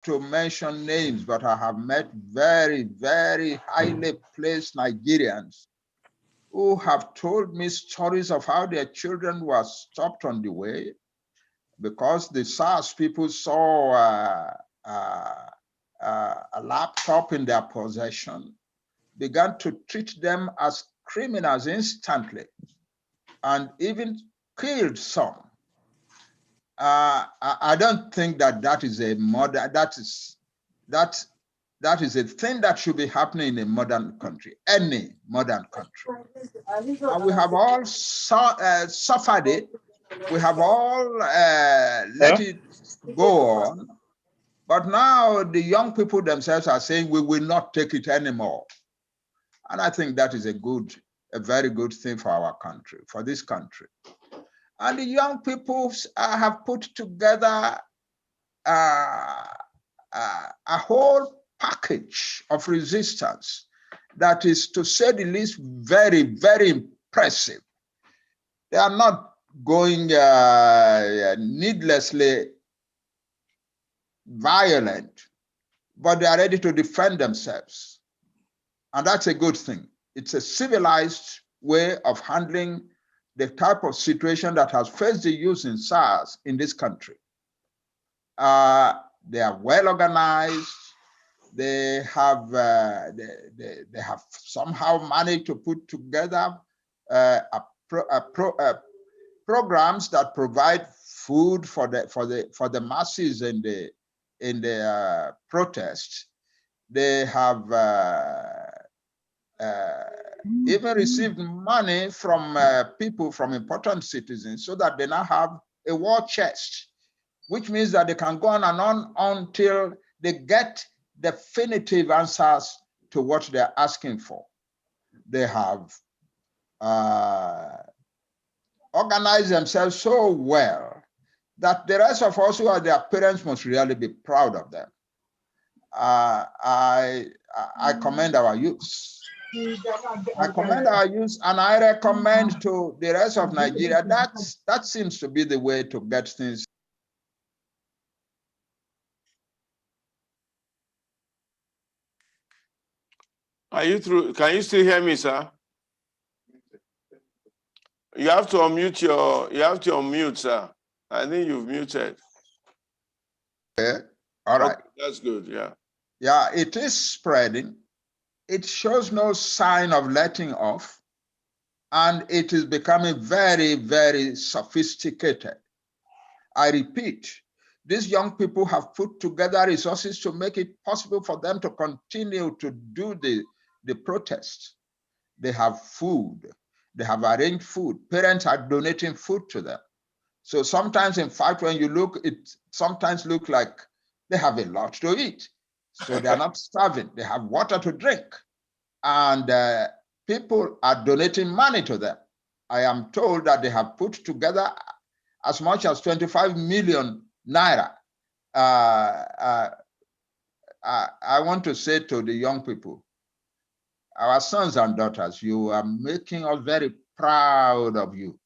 to mention names, but I have met very, very highly placed Nigerians who have told me stories of how their children were stopped on the way because the SARS people saw a laptop in their possession, began to treat them as criminals instantly, and even killed some. I don't think that is a modern, that is a thing that should be happening in a modern country, any modern country. And we have all suffered it. We have all let it go on. But now the young people themselves are saying we will not take it anymore. And I think that is a very good thing for our country, for this country. And the young people have put together a whole package of resistance that is, to say the least, very, very impressive. They are not going needlessly violent, but they are ready to defend themselves. And that's a good thing. It's a civilized way of handling the type of situation that has faced the youth in SARS in this country. They are well organized. They have somehow managed to put together programs that provide food for the masses in the protests. They have even received money from people, from important citizens, so that they now have a war chest, which means that they can go on and on until they get definitive answers to what they're asking for. They have organized themselves so well that the rest of us who are their parents must really be proud of them. I commend our youth. I commend our youth, and I recommend to the rest of Nigeria that seems to be the way to get things. Are you through? Can you still hear me, sir? You have to unmute sir. I think you've muted. Okay. All right. Okay, that's good, yeah. Yeah, it is spreading. It shows no sign of letting off, and it is becoming very, very sophisticated. I repeat, these young people have put together resources to make it possible for them to continue to do the protests. They have food. They have arranged food. Parents are donating food to them. So sometimes, in fact, when you look, it sometimes looks like they have a lot to eat. So they are not starving. They have water to drink. And people are donating money to them. I am told that they have put together as much as 25 million naira. I want to say to the young people, our sons and daughters, you are making us very proud of you.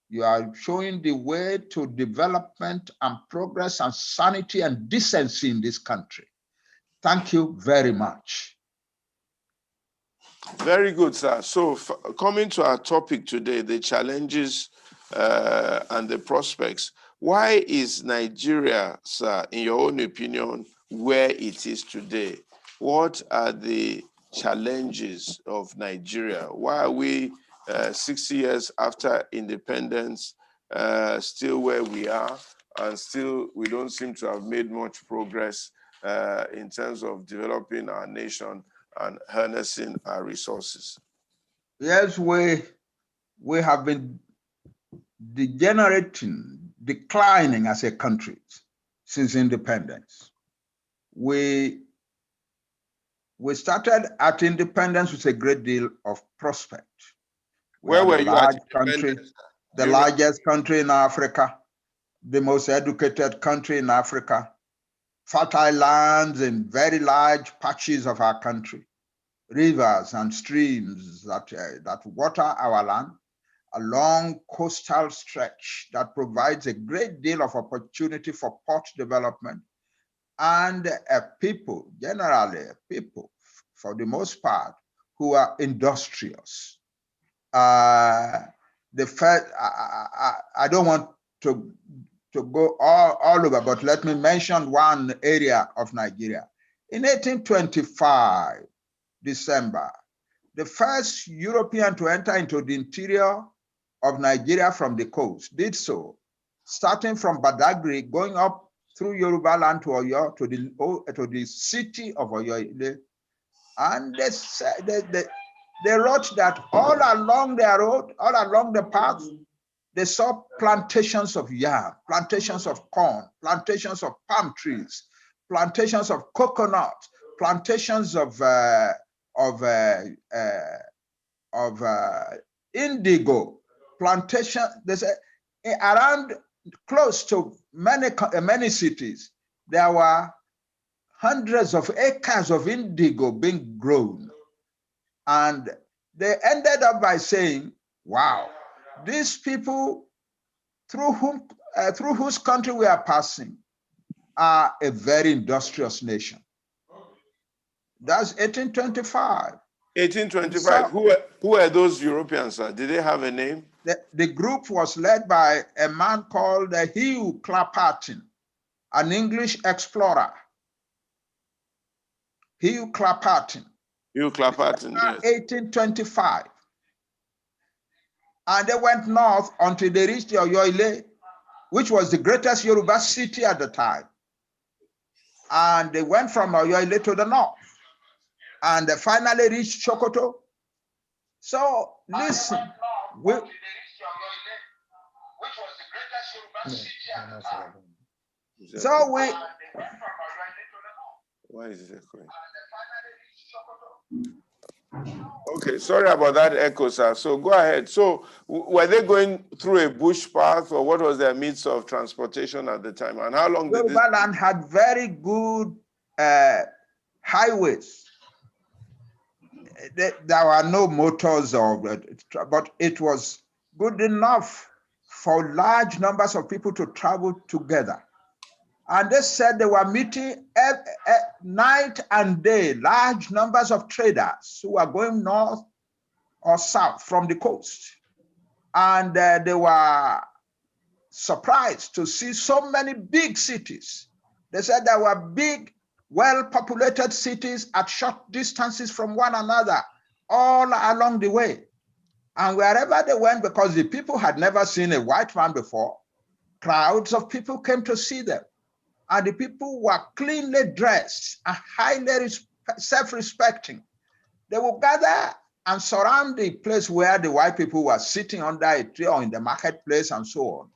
You are showing the way to development and progress and sanity and decency in this country. Thank you very much. Very good, sir. So coming to our topic today, the challenges and the prospects. Why is Nigeria, sir, in your own opinion, where it is today? What are the challenges of Nigeria? Why are we 60 years after independence still where we are, and still we don't seem to have made much progress in terms of developing our nation and harnessing our resources? Yes, we have been declining as a country since independence. We started at independence with a great deal of prospect. Where were you at country, the largest country in Africa, the most educated country in Africa, fertile lands in very large patches of our country, rivers and streams that water our land, a long coastal stretch that provides a great deal of opportunity for port development, and people, generally people, for the most part, who are industrious. The first, I don't want to go all over, but let me mention one area of Nigeria. In 1825, December, the first European to enter into the interior of Nigeria from the coast did so, starting from Badagry, going up through Yoruba land to Oyo, to the city of Oyo. And they wrote that all along their road, all along the path, they saw plantations of yam, plantations of corn, plantations of palm trees, plantations of coconut, plantations of indigo, plantation. They say around close to many cities, there were hundreds of acres of indigo being grown. And they ended up by saying, wow, these people through whose country we are passing are a very industrious nation. That's 1825. 1825. So, who were those Europeans, sir? Did they have a name? The group was led by a man called Hugh Clapperton, an English explorer. Hugh Clapperton. Hugh Clapperton, yes. 1825. And they went north until they reached Oyo, which was the greatest Yoruba city at the time. And they went from Oyo to the north. And they finally reached Sokoto. So listen, why is it echoing? Okay, sorry about that echo, sir. So go ahead. So were they going through a bush path, or what was their means of transportation at the time? And how long did this? Yoruba land had very good highways. There were no motors, but it was good enough for large numbers of people to travel together. And they said they were meeting night and day, large numbers of traders who were going north or south from the coast. And they were surprised to see so many big cities. They said there were big, well-populated cities at short distances from one another, all along the way. And wherever they went, because the people had never seen a white man before, crowds of people came to see them. And the people were cleanly dressed and highly self-respecting. They would gather and surround the place where the white people were sitting under a tree or in the marketplace and so on.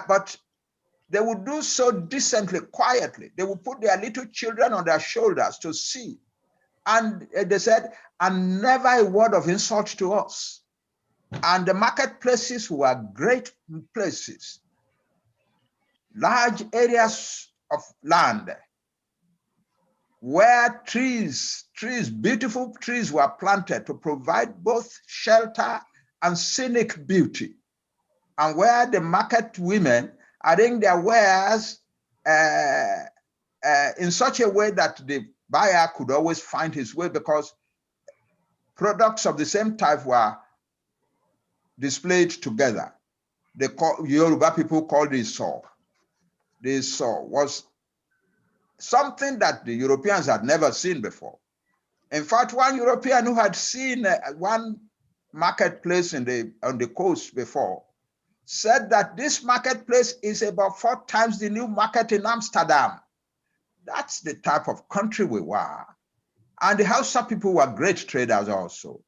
But they would do so decently, quietly. They would put their little children on their shoulders to see. And they said, and never a word of insult to us. And the marketplaces were great places. Large areas of land where beautiful trees were planted to provide both shelter and scenic beauty, and where the market women arranged their wares in such a way that the buyer could always find his way, because products of the same type were displayed together. The Yoruba people called it saw. This saw was something that the Europeans had never seen before. In fact, one European who had seen one marketplace on the coast before said that this marketplace is about 4 times the new market in Amsterdam. That's the type of country we were. And the Hausa people were great traders also.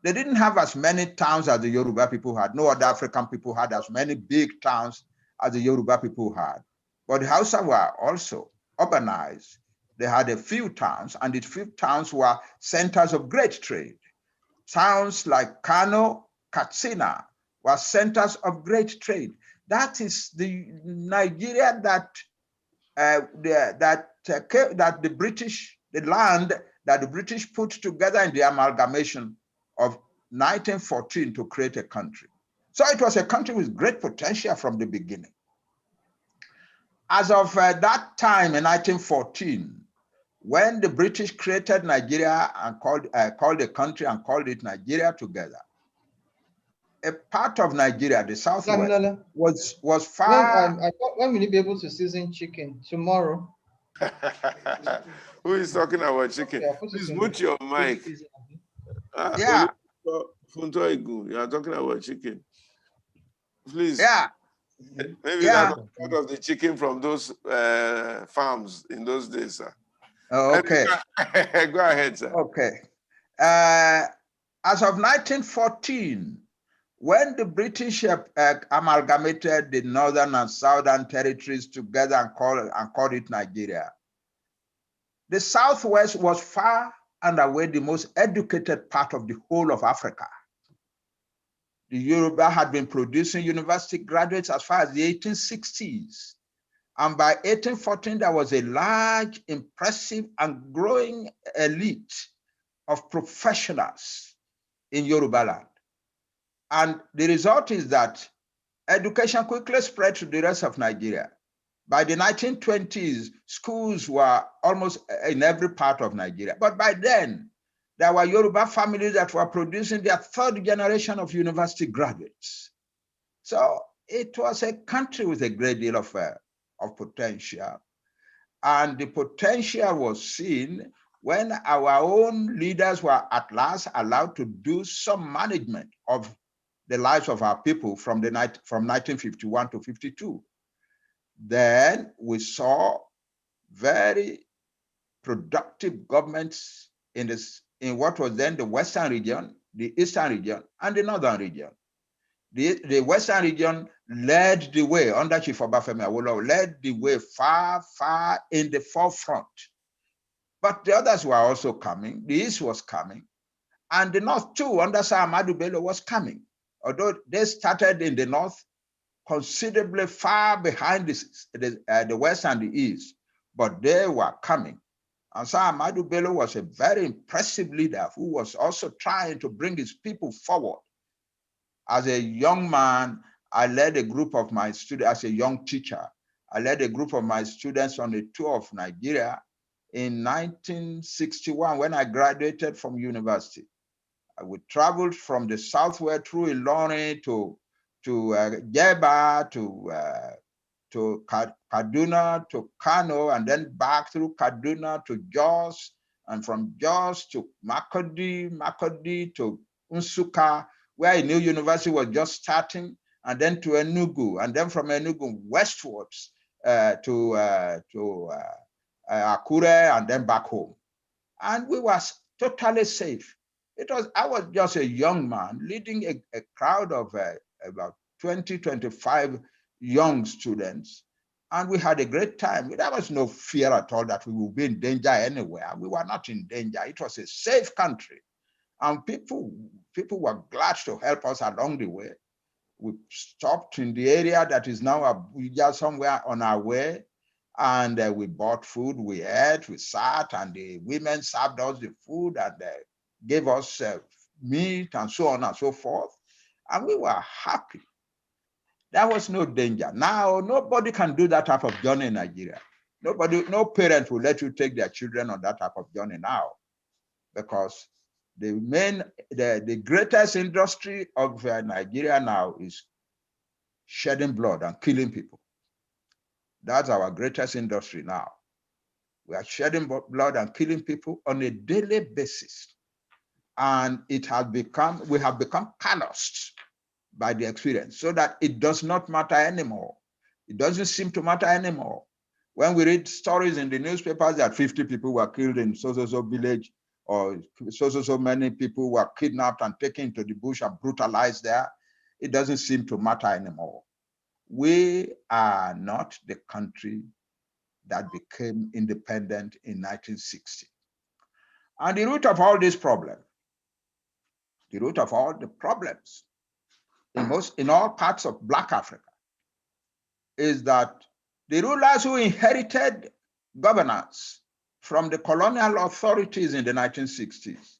They didn't have as many towns as the Yoruba people had. No other African people had as many big towns as the Yoruba people had. But the Hausa were also urbanized. They had a few towns, and the few towns were centers of great trade. Towns like Kano, Katsina were centers of great trade. That is the Nigeria that the British, the land that the British put together in the amalgamation of 1914 to create a country. So it was a country with great potential from the beginning. As of that time in 1914, when the British created Nigeria and called the country and called it Nigeria together, a part of Nigeria, the southwest, was far. When will you be able to season chicken? Tomorrow. Who is talking about chicken? Okay, I'll put it Please in mute your mic. Yeah. You are talking about chicken. Please. Yeah. Maybe Yeah. that's part of the chicken from those farms in those days, sir. Okay. Go ahead, sir. Okay. As of 1914, when the British amalgamated the northern and southern territories together and called it Nigeria, the southwest was far and away the most educated part of the whole of Africa. The Yoruba had been producing university graduates as far as the 1860s. And by 1814, there was a large, impressive, and growing elite of professionals in Yoruba land. And the result is that education quickly spread to the rest of Nigeria. By the 1920s, schools were almost in every part of Nigeria. But by then, there were Yoruba families that were producing their third generation of university graduates. So it was a country with a great deal of potential. And the potential was seen when our own leaders were at last allowed to do some management of the lives of our people from 1951 to 52. Then we saw very productive governments in what was then the Western region, the Eastern region, and the Northern region. The Western region led the way under Chief Obafemi Awolowo, led the way far, far in the forefront. But the others were also coming. The East was coming. And the North too, under Sir Ahmadu Bello, was coming. Although they started in the North considerably far behind the West and the East, but they were coming. And Sir Ahmadu Bello was a very impressive leader who was also trying to bring his people forward. As a young man, I led a group of my students, as a young teacher, I led a group of my students on a tour of Nigeria in 1961 when I graduated from university. We traveled from the southwest through Ilorin to Jeba, to Kaduna, to Kano, and then back through Kaduna to Jos, and from Jos to Makurdi to Nsukka, where a new university was just starting, and then to Enugu, and then from Enugu westwards to Akure, and then back home. And we were totally safe. I was just a young man leading a crowd of about 20, 25 young students. And we had a great time. There was no fear at all that we would be in danger anywhere. We were not in danger. It was a safe country. And people were glad to help us along the way. We stopped in the area that is now Abuja, somewhere on our way. And we bought food, we ate, we sat, and the women served us the food and gave us meat and so on and so forth. And we were happy. There was no danger. Now, nobody can do that type of journey in Nigeria. No parent will let you take their children on that type of journey now, because the greatest industry of Nigeria now is shedding blood and killing people. That's our greatest industry now. We are shedding blood and killing people on a daily basis. And we have become calloused by the experience, so that it does not matter anymore. It doesn't seem to matter anymore. When we read stories in the newspapers that 50 people were killed in so-so-so village, or so many people were kidnapped and taken to the bush and brutalized there, it doesn't seem to matter anymore. We are not the country that became independent in 1960. And the root of all these problems, the root of all the problems in all parts of Black Africa, is that the rulers who inherited governance from the colonial authorities in the 1960s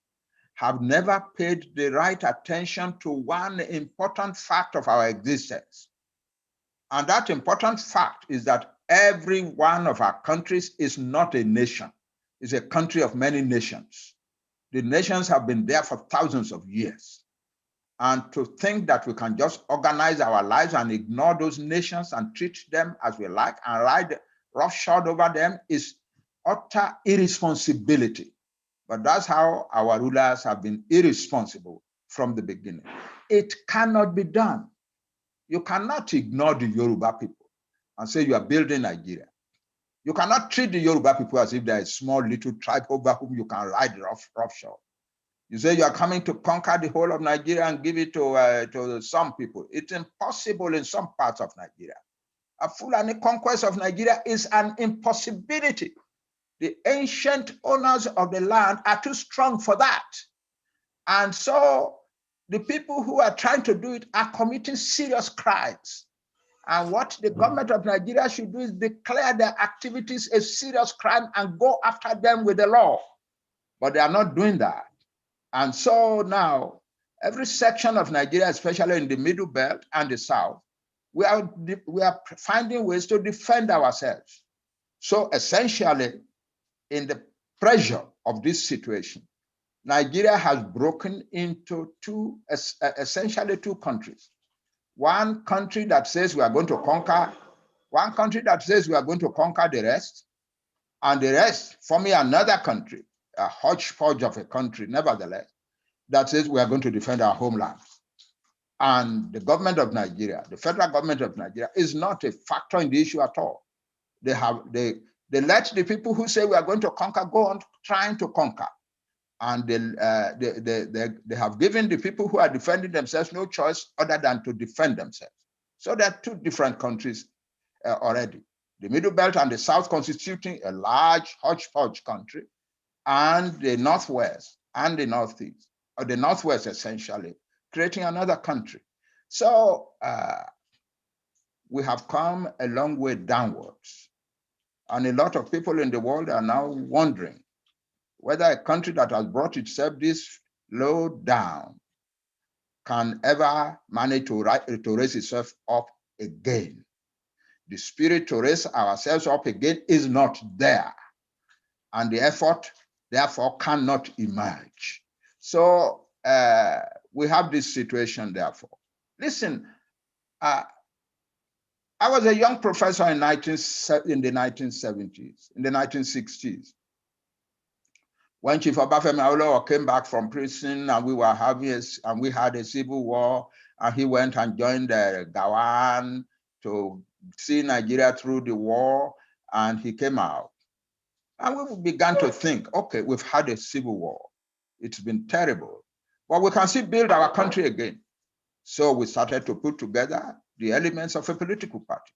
have never paid the right attention to one important fact of our existence. And that important fact is that Every one of our countries is not a nation. It's a country of many nations. The nations have been there for thousands of years. And to think that we can just organize our lives and ignore those nations and treat them as we like and ride roughshod over them is utter irresponsibility. But that's how our rulers have been irresponsible from the beginning. It cannot be done. You cannot ignore the Yoruba people and say you are building Nigeria. You cannot treat the Yoruba people as if they're a small little tribe over whom you can ride roughshod. You say you are coming to conquer the whole of Nigeria and give it to some people. It's impossible in some parts of Nigeria. A Fulani conquest of Nigeria is an impossibility. The ancient owners of the land are too strong for that. And so the people who are trying to do it are committing serious crimes. And what the government of Nigeria should do is declare their activities a serious crime and go after them with the law. But they are not doing that. And so now, every section of Nigeria, especially in the Middle Belt and the South, we are finding ways to defend ourselves. So essentially, in the pressure of this situation, Nigeria has broken into essentially two countries. One country that says we are going to conquer, one country that says we are going to conquer the rest, and the rest forming another country, a hodgepodge of a country, nevertheless, that says we are going to defend our homeland. And the government of Nigeria, the federal government of Nigeria, is not a factor in the issue at all. They let the people who say we are going to conquer go on trying to conquer. And they have given the people who are defending themselves no choice other than to defend themselves. So there are two different countries already. The Middle Belt and the South constituting a large hodgepodge country, and the Northwest and the Northeast, or the Northwest essentially, creating another country. So we have come a long way downwards. And a lot of people in the world are now wondering whether a country that has brought itself this low down can ever manage to raise itself up again. The spirit to raise ourselves up again is not there. And the effort, therefore, cannot emerge. So we have this situation, therefore. Listen, I was a young professor in the 1970s, in the 1960s. When Chief Obafemi Awolowo came back from prison and we had a civil war, and he went and joined Gawan to see Nigeria through the war, and he came out. And we began to think, okay, we've had a civil war. It's been terrible, but we can still build our country again. So we started to put together the elements of a political party.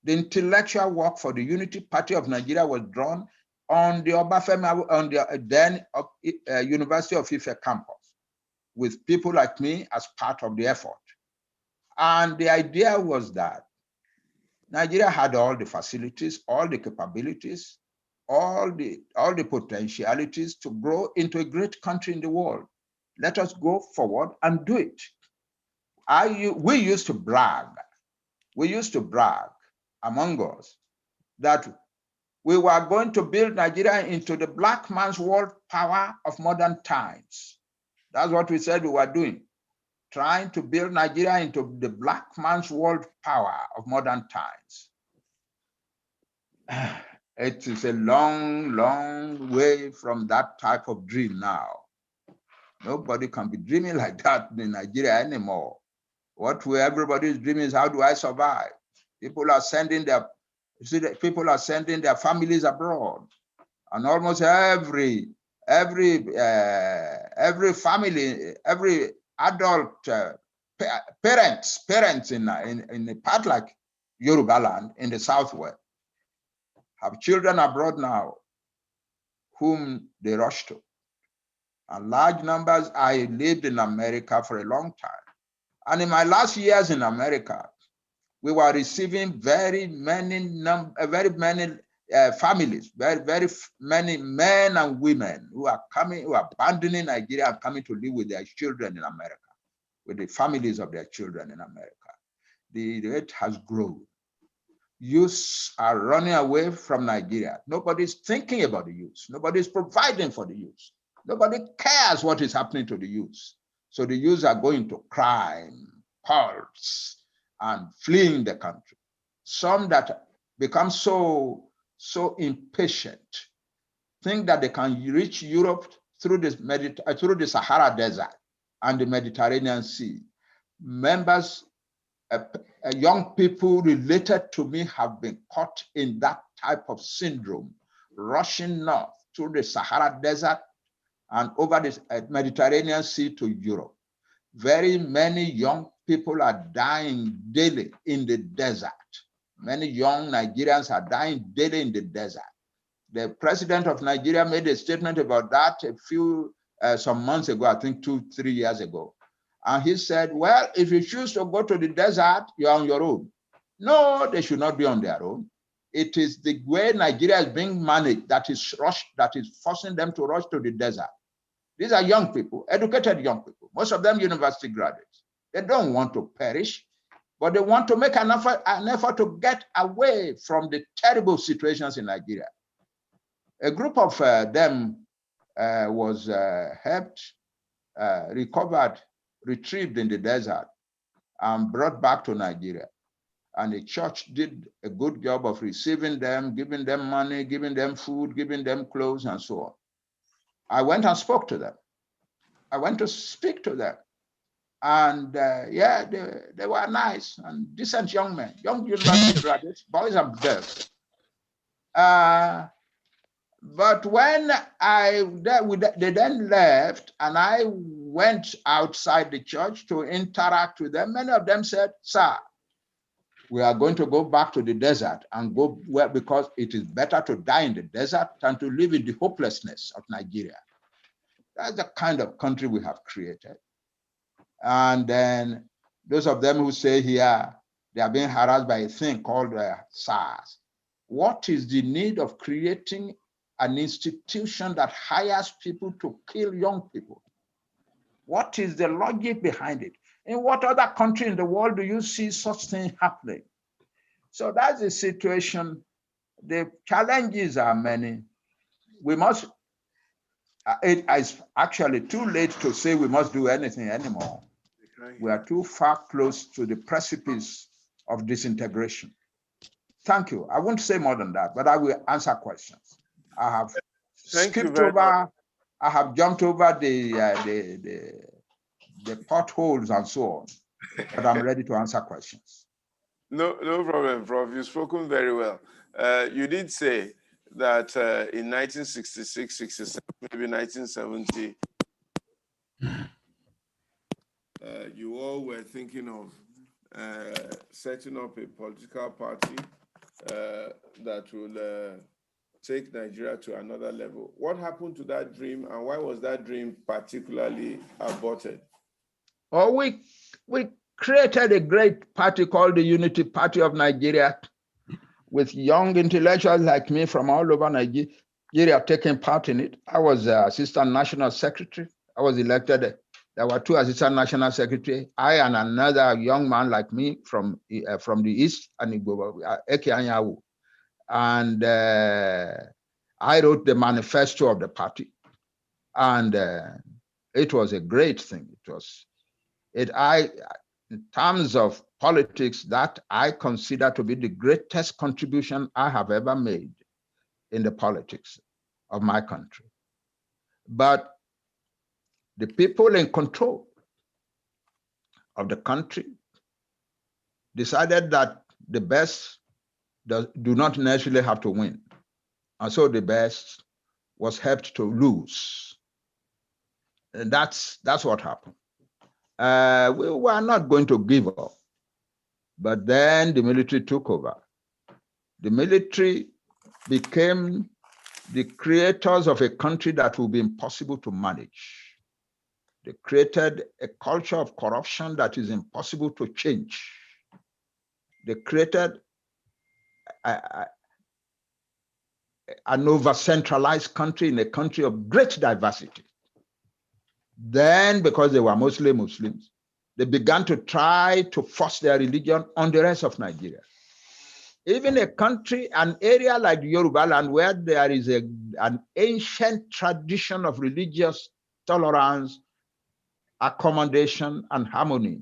The intellectual work for the Unity Party of Nigeria was drawn on the Obafemi, on the then University of Ife campus, with people like me as part of the effort. And the idea was that Nigeria had all the facilities, all the capabilities, all the potentialities to grow into a great country in the world. Let us go forward and do it. We used to brag among us that we were going to build Nigeria into the black man's world power of modern times. That's what we said we were doing, trying to build Nigeria into the black man's world power of modern times. It is a long, long way from that type of dream now. Nobody can be dreaming like that in Nigeria anymore. What everybody is dreaming is, how do I survive? People are sending their families abroad, and almost every family, every adult parents in a part like Yoruba land in the Southwest have children abroad now whom they rush to. And large numbers, I lived in America for a long time. And in my last years in America, we were receiving very many families, very many men and women who are abandoning Nigeria and coming to live with their children in America, with the families of their children in America. The rate has grown. Youths are running away from Nigeria. Nobody's thinking about the youth. Nobody's providing for the youth. Nobody cares what is happening to the youth. So the youth are going to crime, cults, and fleeing the country. Some that become so impatient, think that they can reach Europe through the Sahara Desert and the Mediterranean Sea. Members, young people related to me have been caught in that type of syndrome, rushing north through the Sahara Desert and over the Mediterranean Sea to Europe. Very many young people are dying daily in the desert. Many young Nigerians are dying daily in the desert. The president of Nigeria made a statement about that some months ago, I think 2-3 years ago. And he said, well, if you choose to go to the desert, you're on your own. No, they should not be on their own. It is the way Nigeria is being managed that is forcing them to rush to the desert. These are young people, educated young people, most of them university graduates. They don't want to perish, but they want to make an effort to get away from the terrible situations in Nigeria. A group of them was helped, recovered, retrieved in the desert, and brought back to Nigeria. And the church did a good job of receiving them, giving them money, giving them food, giving them clothes, and so on. I went and spoke to them. I went to speak to them. And yeah, they were nice and decent young men, young university graduates, boys and girls. But when they then left and I went outside the church to interact with them, many of them said, sir, we are going to go back to the desert and go where, because it is better to die in the desert than to live in the hopelessness of Nigeria. That's the kind of country we have created. And then those of them who say here, they are being harassed by a thing called SARS. What is the need of creating an institution that hires people to kill young people? What is the logic behind it? In what other country in the world do you see such things happening? So that's the situation. The challenges are many. We must, it is actually too late to say we must do anything anymore. We are too far close to the precipice of disintegration. Thank you. I won't say more than that, but I will answer questions. I have skipped over, I have jumped over the potholes and so on, but I'm ready to answer questions. No problem, Prof. You've spoken very well. You did say that in 1966, 67, maybe 1970, you all were thinking of setting up a political party that will take Nigeria to another level. What happened to that dream, and why was that dream particularly aborted? Oh, we created a great party called the Unity Party of Nigeria, with young intellectuals like me from all over Nigeria taking part in it. I was Assistant National Secretary. I was elected. There were 2 Assistant National Secretaries. I and another young man like me from the East, Eke Anyawu. And I wrote the manifesto of the party. And it was a great thing. In terms of politics, that I consider to be the greatest contribution I have ever made in the politics of my country. But the people in control of the country decided that the best do not necessarily have to win. And so the best was helped to lose. And that's what happened. We were not going to give up. But then the military took over. The military became the creators of a country that will be impossible to manage. They created a culture of corruption that is impossible to change. They created an over-centralized country in a country of great diversity. Then, because they were mostly Muslims, they began to try to force their religion on the rest of Nigeria. Even a country, an area like Yoruba land, where there is an ancient tradition of religious tolerance, accommodation, and harmony,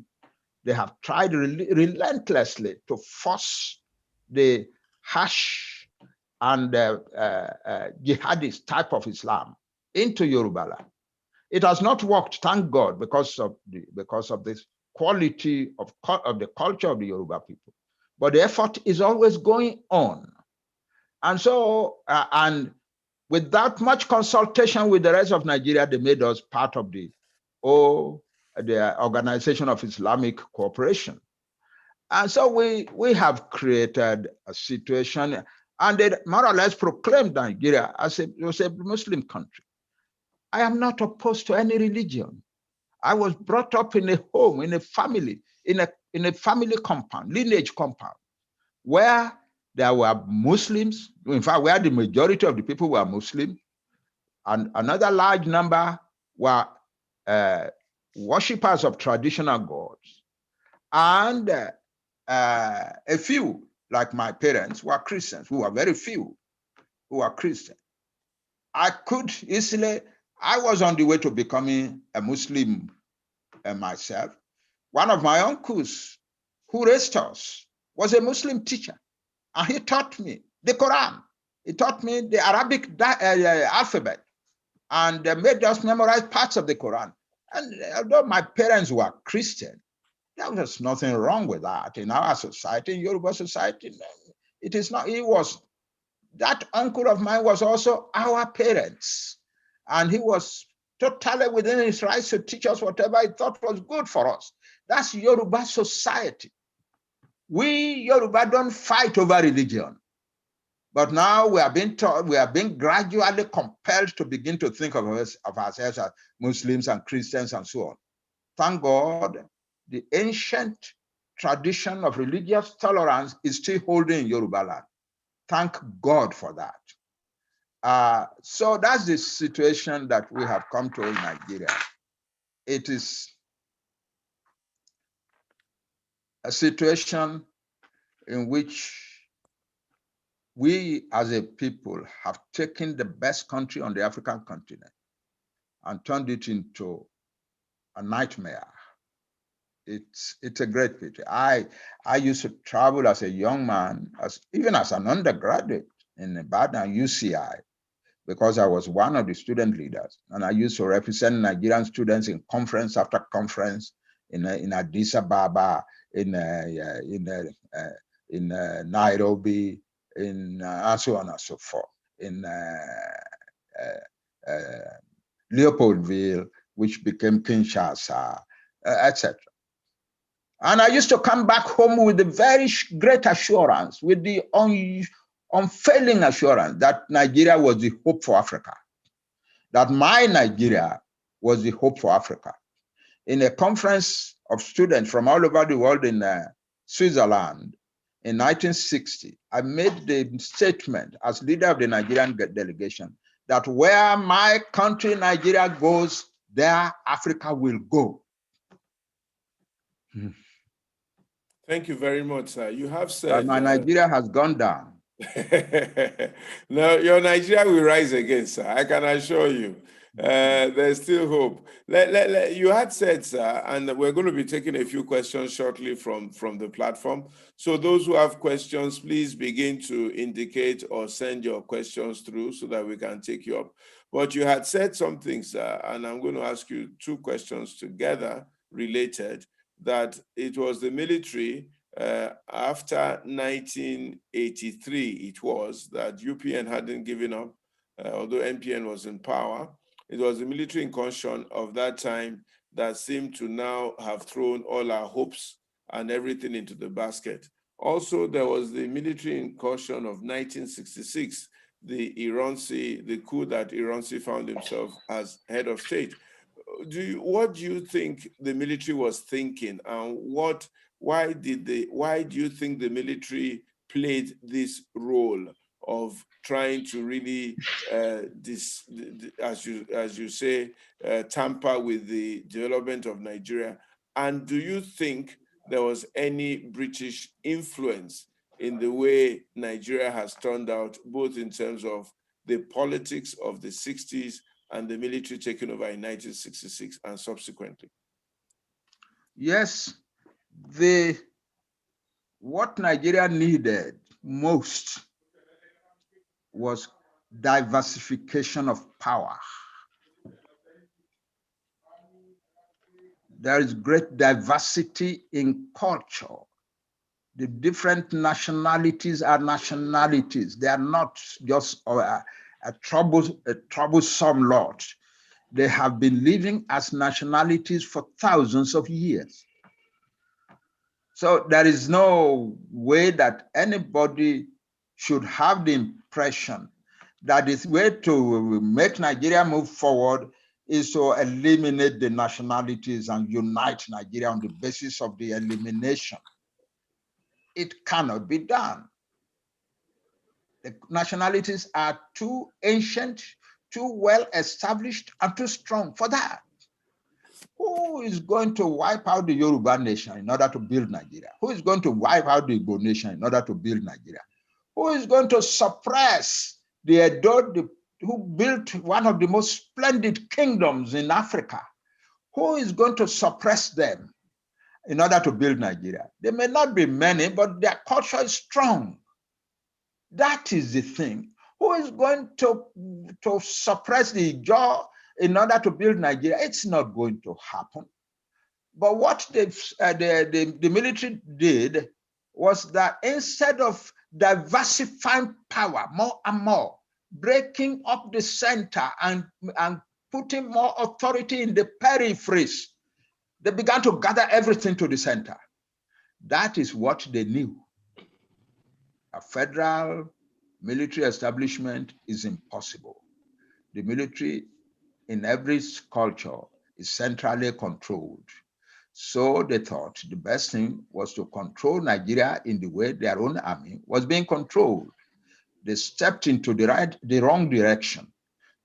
they have tried relentlessly to force the harsh and jihadist type of Islam into Yoruba land. It has not worked, thank God, because of this quality of the culture of the Yoruba people. But the effort is always going on. And so, and without much consultation with the rest of Nigeria, they made us part of the Organization of Islamic Cooperation. And so we have created a situation, and they more or less proclaimed Nigeria as a Muslim country. I am not opposed to any religion. I was brought up in a home, in a family, in a family compound, lineage compound, where there were Muslims, in fact, where the majority of the people were Muslim, and another large number were worshippers of traditional gods, and a few, like my parents, were Christians, who were very few, who were Christian. I was on the way to becoming a Muslim myself. One of my uncles who raised us was a Muslim teacher, and he taught me the Quran. He taught me the Arabic alphabet, and made us memorize parts of the Quran. And although my parents were Christian, there was nothing wrong with that. In our society, in Yoruba society, it is not. That uncle of mine was also our parents, and he was totally within his rights to teach us whatever he thought was good for us. That's Yoruba society. We Yoruba don't fight over religion, but now we are being gradually compelled to begin to think of ourselves as Muslims and Christians and so on. Thank God, the ancient tradition of religious tolerance is still holding in Yoruba land. Thank God for that. So that's the situation that we have come to in Nigeria. It is a situation in which we as a people have taken the best country on the African continent and turned it into a nightmare. It's a great pity. I used to travel as a young man, even as an undergraduate in Ibadan UCI, because I was one of the student leaders, and I used to represent Nigerian students in conference after conference in Addis Ababa, in Nairobi, and so on and so forth, in Leopoldville, which became Kinshasa, etc. And I used to come back home with a very great assurance, with the unfailing assurance that Nigeria was the hope for Africa, that my Nigeria was the hope for Africa. In a conference of students from all over the world in Switzerland in 1960, I made the statement as leader of the Nigerian delegation that where my country, Nigeria, goes, there Africa will go. Thank you very much, sir. You have said my Nigeria has gone down. No, your Nigeria will rise again, sir. I can assure you. There's still hope. You had said, sir, and we're going to be taking a few questions shortly from the platform. So those who have questions, please begin to indicate or send your questions through so that we can take you up. But you had said something, sir, and I'm going to ask you two questions together related, that it was the military after 1983, it was that UPN hadn't given up, although NPN was in power. It was the military incursion of that time that seemed to now have thrown all our hopes and everything into the basket. Also, there was the military incursion of 1966, the coup that Iransi found himself as head of state. What do you think the military was thinking, and why do you think the military played this role of trying to really, as you say, tamper with the development of Nigeria? And do you think there was any British influence in the way Nigeria has turned out, both in terms of the politics of the 60s and the military taking over in 1966 and subsequently? Yes, what Nigeria needed most was diversification of power. There is great diversity in culture. The different nationalities are nationalities. They are not just a troublesome lot. They have been living as nationalities for thousands of years. So there is no way that anybody should have the impression that the way to make Nigeria move forward is to eliminate the nationalities and unite Nigeria on the basis of the elimination. It cannot be done. The nationalities are too ancient, too well established, and too strong for that. Who is going to wipe out the Yoruba nation in order to build Nigeria? Who is going to wipe out the Igbo nation in order to build Nigeria? Who is going to suppress the Edo, who built one of the most splendid kingdoms in Africa? Who is going to suppress them in order to build Nigeria? There may not be many, but their culture is strong. That is the thing. Who is going to suppress the Ijaw in order to build Nigeria? It's not going to happen. But what the military did was that instead of diversifying power more and more, breaking up the center and putting more authority in the peripheries, they began to gather everything to the center. That is what they knew. A federal military establishment is impossible. The military in every culture is centrally controlled. So they thought the best thing was to control Nigeria in the way their own army was being controlled. They stepped into the wrong direction.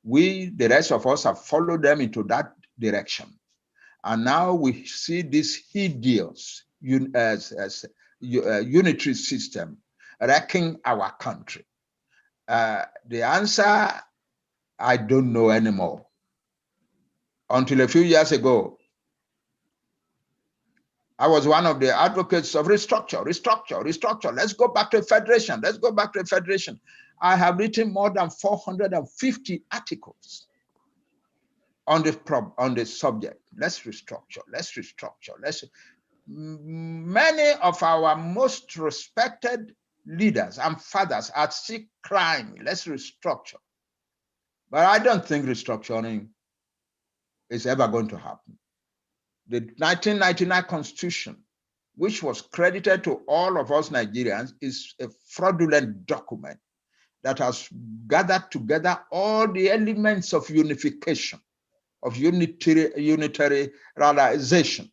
We, the rest of us, have followed them into that direction. And now we see this hideous unitary system wrecking our country. The answer, I don't know anymore. Until a few years ago, I was one of the advocates of restructure. Let's go back to a federation. Let's go back to a federation. I have written more than 450 articles on the subject. Let's restructure. Many of our most respected leaders and fathers are still crying, let's restructure. But I don't think restructuring is ever going to happen. The 1999 Constitution, which was credited to all of us Nigerians, is a fraudulent document that has gathered together all the elements of unification, of unitarianization,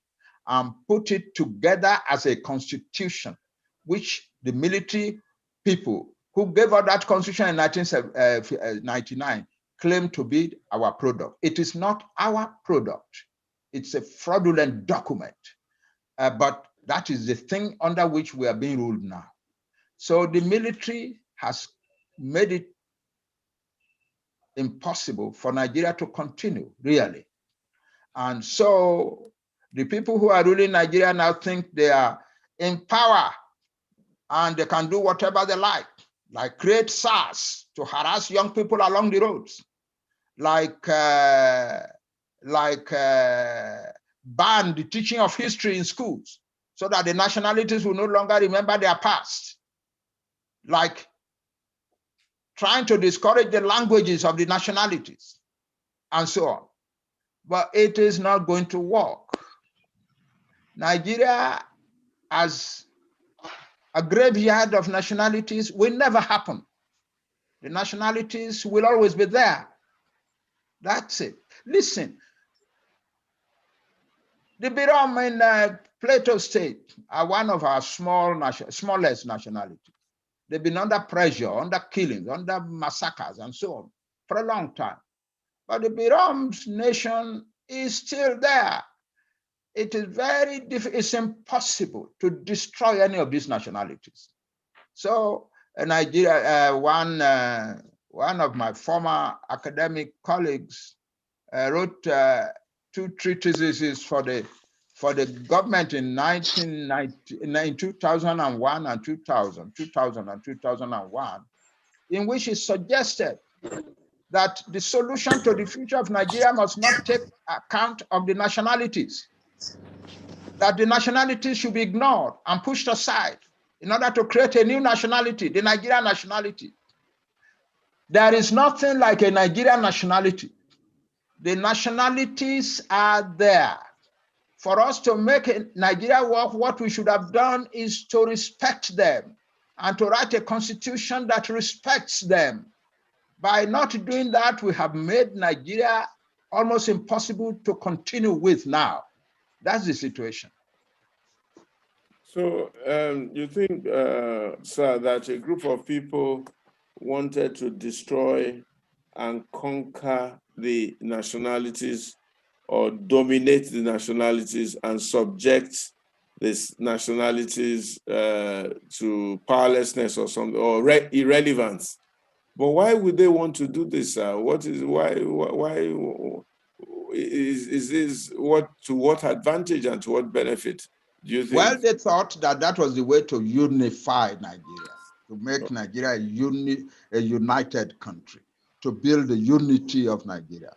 and put it together as a constitution, which the military people who gave out that constitution in 1999 claim to be our product. It is not our product. It's a fraudulent document, but that is the thing under which we are being ruled now. So the military has made it impossible for Nigeria to continue, really. And so the people who are ruling Nigeria now think they are in power and they can do whatever they like create SARS to harass young people along the roads, like ban the teaching of history in schools so that the nationalities will no longer remember their past, like trying to discourage the languages of the nationalities, and so on. But it is not going to work. Nigeria as a graveyard of nationalities will never happen. The nationalities will always be there. That's it. Listen, the Birom in Plateau State are one of our smallest nationalities. They've been under pressure, under killings, under massacres, and so on for a long time. But the Birom's nation is still there. It is very difficult, it's impossible to destroy any of these nationalities. So Nigeria, one of my former academic colleagues wrote 2 treatises for the government in 2001 and 2000 and 2001, in which he suggested that the solution to the future of Nigeria must not take account of the nationalities, that the nationalities should be ignored and pushed aside in order to create a new nationality, the Nigerian nationality. There is nothing like a Nigerian nationality. The nationalities are there. For us to make Nigeria work, what we should have done is to respect them and to write a constitution that respects them. By not doing that, we have made Nigeria almost impossible to continue with now. That's the situation. So you think, sir, that a group of people wanted to destroy and conquer the nationalities or dominate the nationalities and subject these nationalities to powerlessness or something, or irrelevance? But why would they want to do this? What is why is this, to what advantage and to what benefit do you think? Well, they thought that that was the way to unify Nigeria, to make Nigeria a united country, to build the unity of Nigeria.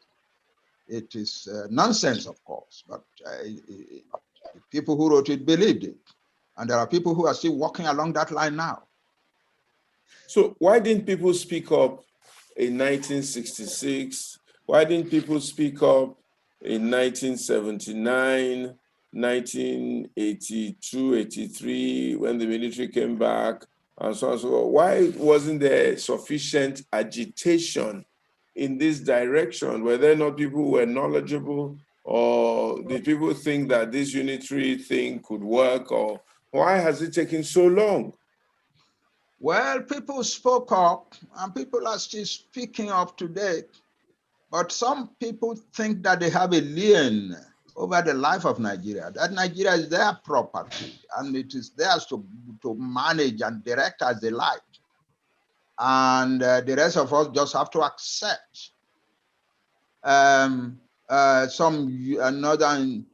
It is nonsense, of course, but the people who wrote it believed it. And there are people who are still walking along that line now. So why didn't people speak up in 1966? Why didn't people speak up in 1979, 1982, 83, when the military came back, and so on and so forth? Why wasn't there sufficient agitation in this direction? Were there not people who were knowledgeable, or did people think that this unitary thing could work, or why has it taken so long? Well, people spoke up, and people are still speaking up today. But some people think that they have a lien over the life of Nigeria, that Nigeria is their property, and it is theirs to manage and direct as they like. And the rest of us just have to accept. Northern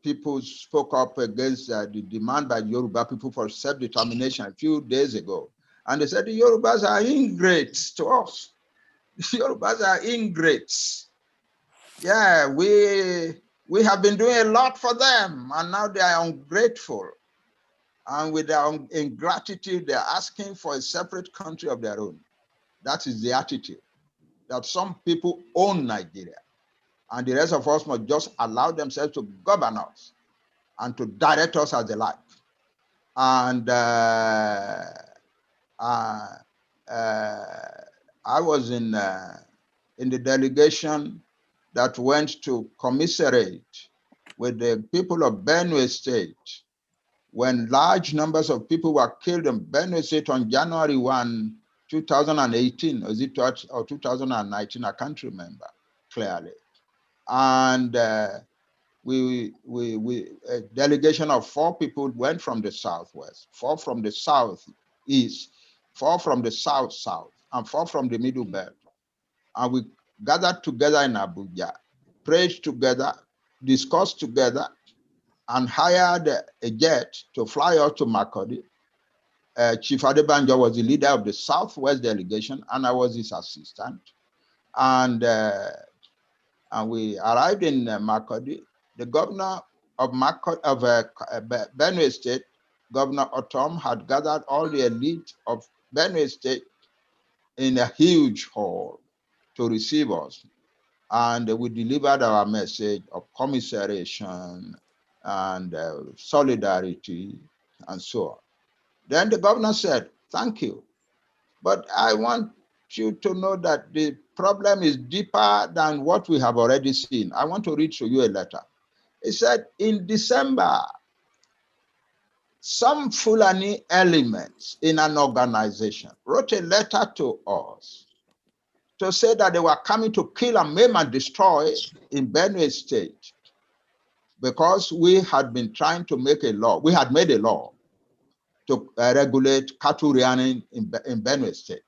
people spoke up against the demand by Yoruba people for self-determination a few days ago. And they said the Yorubas are ingrates to us. The Yorubas are ingrates. Yeah, we have been doing a lot for them, and now they are ungrateful. And with their ingratitude, they are asking for a separate country of their own. That is the attitude, that some people own Nigeria, and the rest of us must just allow themselves to govern us and to direct us as they like. And I was in the delegation that went to commiserate with the people of Benue State when large numbers of people were killed in Benue State on January 1, 2018, or 2019, I can't remember clearly. And a delegation of 4 people went from the southwest, 4 from the southeast, 4 from the south, and 4 from the middle belt. And we gathered together in Abuja, prayed together, discussed together, and hired a jet to fly out to Makurdi. Chief Adebanjo was the leader of the Southwest delegation, and I was his assistant. And we arrived in Makurdi. The governor of Benue State, Governor Otom, had gathered all the elite of Benue State in a huge hall to receive us. And we delivered our message of commiseration and solidarity and so on. Then the governor said, "Thank you, but I want you to know that the problem is deeper than what we have already seen. I want to read to you a letter." He said, in December, some Fulani elements in an organization wrote a letter to us to say that they were coming to kill and maim and destroy in Benue State because we had been trying to make a law. We had made a law to regulate cattle rearing in Benue State.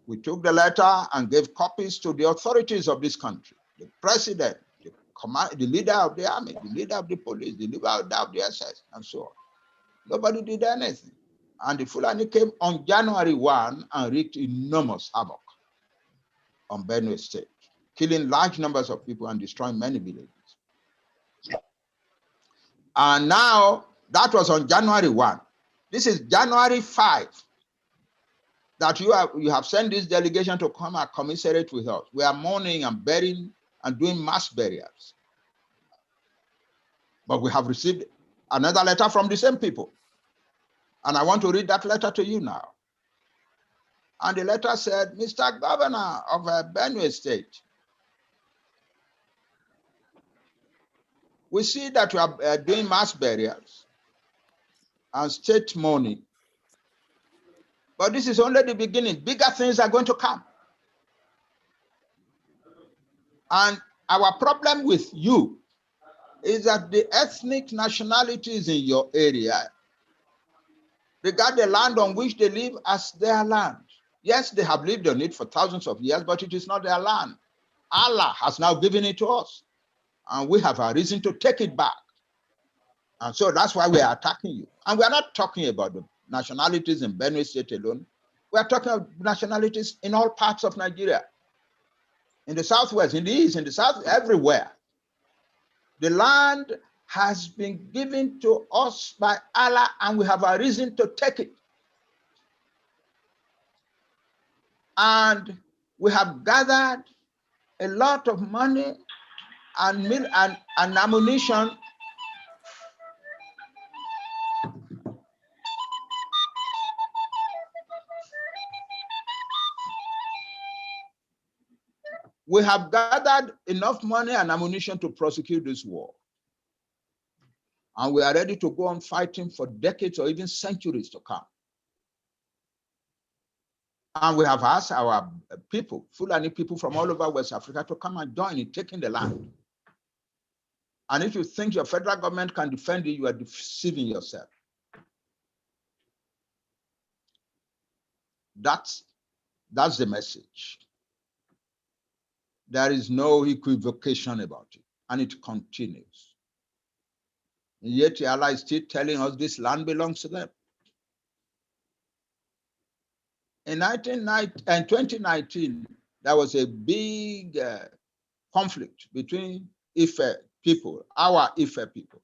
We took the letter and gave copies to the authorities of this country, the president, the leader of the army, the leader of the police, the leader of the SS, and so on. Nobody did anything. And the Fulani came on January 1 and wreaked enormous havoc on Benue State, killing large numbers of people and destroying many villages. And now, that was on January 1. This is January 5 that you have sent this delegation to come and commiserate with us. We are mourning and burying and doing mass burials. But we have received another letter from the same people. And I want to read that letter to you now. And the letter said, Mr. Governor of Benue State, we see that you are doing mass burials and state mourning. But this is only the beginning. Bigger things are going to come. And our problem with you is that the ethnic nationalities in your area regard the land on which they live as their land. Yes, they have lived on it for thousands of years, but it is not their land. Allah has now given it to us, and we have a reason to take it back. And so that's why we are attacking you. And we are not talking about the nationalities in Benue State alone. We are talking about nationalities in all parts of Nigeria, in the southwest, in the east, in the south, everywhere. The land has been given to us by Allah, and we have a reason to take it. And we have gathered a lot of money and ammunition we have gathered enough money and ammunition to prosecute this war. And we are ready to go on fighting for decades or even centuries to come. And we have asked our people, Fulani people from all over West Africa, to come and join in taking the land. And if you think your federal government can defend you, you are deceiving yourself. That's the message. There is no equivocation about it, and it continues. And yet Allah is still telling us this land belongs to them. In 2019, there was a big conflict between Ife people, our Ife people,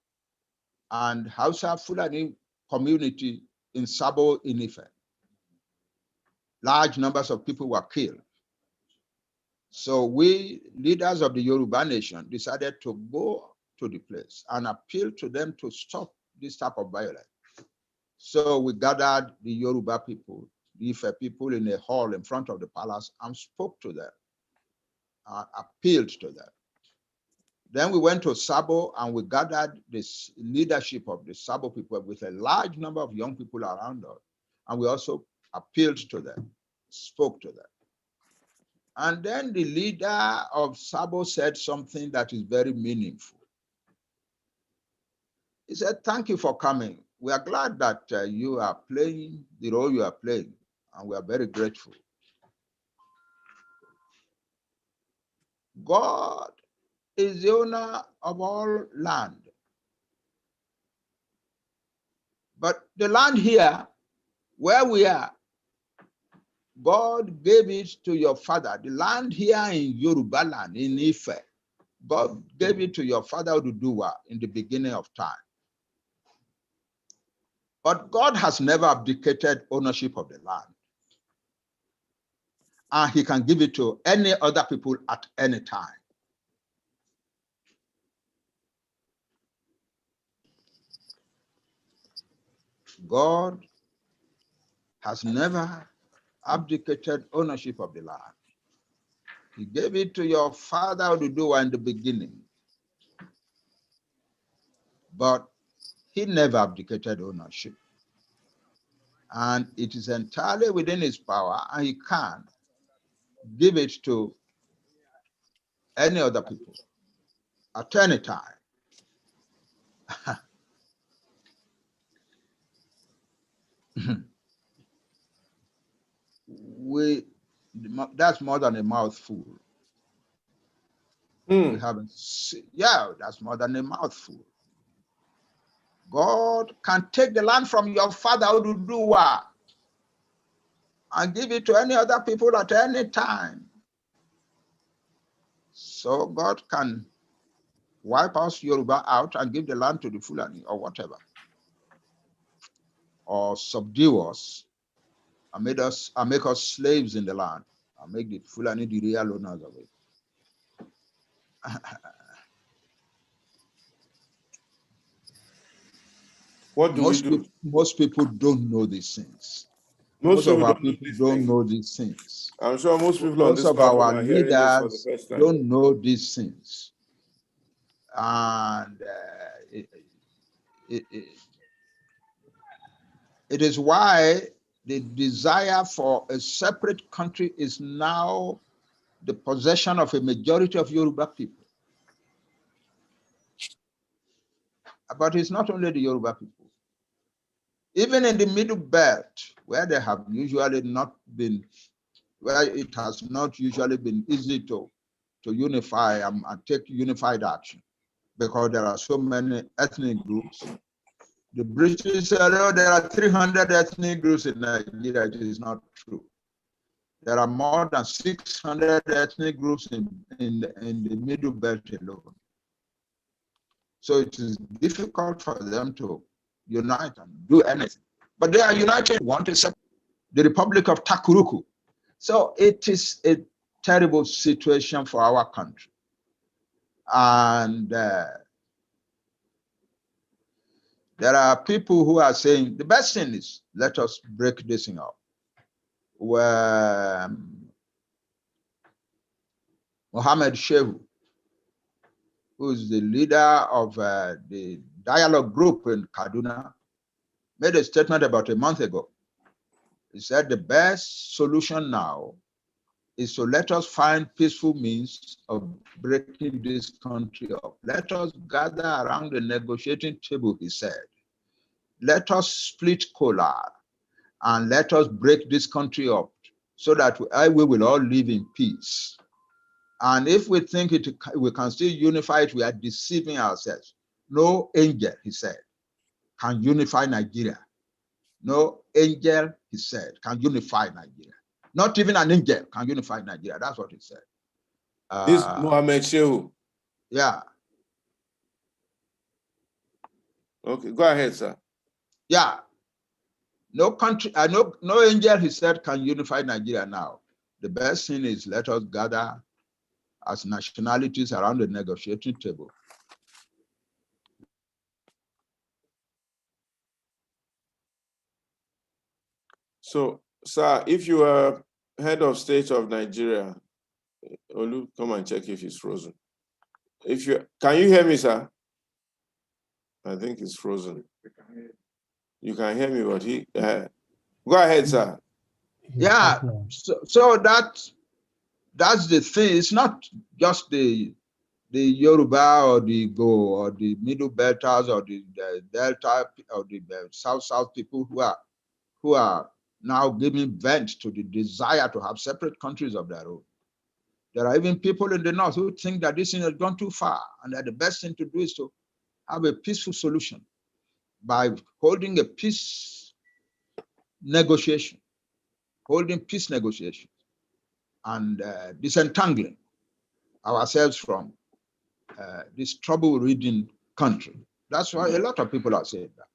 and Hausa Fulani community in Sabo in Ife. Large numbers of people were killed. So we, leaders of the Yoruba nation, decided to go to the place and appeal to them to stop this type of violence. So we gathered the Yoruba people, the Ife people, in a hall in front of the palace and spoke to them, appealed to them. Then we went to Sabo and we gathered this leadership of the Sabo people with a large number of young people around us. And we also appealed to them, spoke to them. And then the leader of Sabo said something that is very meaningful. He said, "Thank you for coming. We are glad that you are playing the role you are playing, and we are very grateful. God is the owner of all land. But the land here, where we are, God gave it to your father. The land here in Yoruba land, in Ife, God gave it to your father Oduduwa in the beginning of time. But God has never abdicated ownership of the land. And he can give it to any other people at any time. God has never abdicated ownership of the land. He gave it to your father Oduduwa in the beginning. But he never abdicated ownership. And it is entirely within his power, and he can give it to any other people at any time. That's more than a mouthful. We haven't seen, yeah, that's more than a mouthful. God can take the land from your father Oduduwa and give it to any other people at any time. So God can wipe us Yoruba out and give the land to the Fulani or whatever, or subdue us and make us slaves in the land and make the Fulani the real owners of it. What do we do? Most people don't know these things. Most of people our don't know people these don't things. know these things. I'm sure most people on Most this of platform our are hearing this for the leaders first time. don't know these things. And it is why the desire for a separate country is now the possession of a majority of Yoruba people. But it's not only the Yoruba people. Even in the Middle Belt, where they have usually not been, where it has not usually been easy to unify and take unified action, because there are so many ethnic groups. The British said, oh, there are 300 ethnic groups in Nigeria. It is not true. There are more than 600 ethnic groups in the Middle Belt alone. So it is difficult for them to unite and do anything. But they are united in one, the Republic of Takuruku. So it is a terrible situation for our country. And there are people who are saying the best thing is let us break this thing up. Where Mohammed Shehu, who is the leader of the dialogue group in Kaduna, made a statement about a month ago. He said the best solution now is to let us find peaceful means of breaking this country up. Let us gather around the negotiating table, he said. Let us split Kola and let us break this country up so that we will all live in peace. And if we think we can still unify it, we are deceiving ourselves. No angel, he said, can unify Nigeria. No angel, he said, can unify Nigeria. Not even an angel can unify Nigeria. That's what he said. This Mohammed Shehu. Yeah. Okay, go ahead, sir. Yeah. No country, no angel, he said, can unify Nigeria now. The best thing is let us gather as nationalities around the negotiating table. So, sir, if you are head of state of Nigeria, Olu, come and check if he's frozen. Can you hear me, sir? I think he's frozen. You can hear me, but go ahead, sir. Yeah, so that's the thing. It's not just the Yoruba or the Go or the Middle Belters or the Delta or the South people who are now giving vent to the desire to have separate countries of their own. There are even people in the North who think that this thing has gone too far and that the best thing to do is to have a peaceful solution by holding a peace negotiation, and disentangling ourselves from this trouble-ridden country. That's why a lot of people are saying that.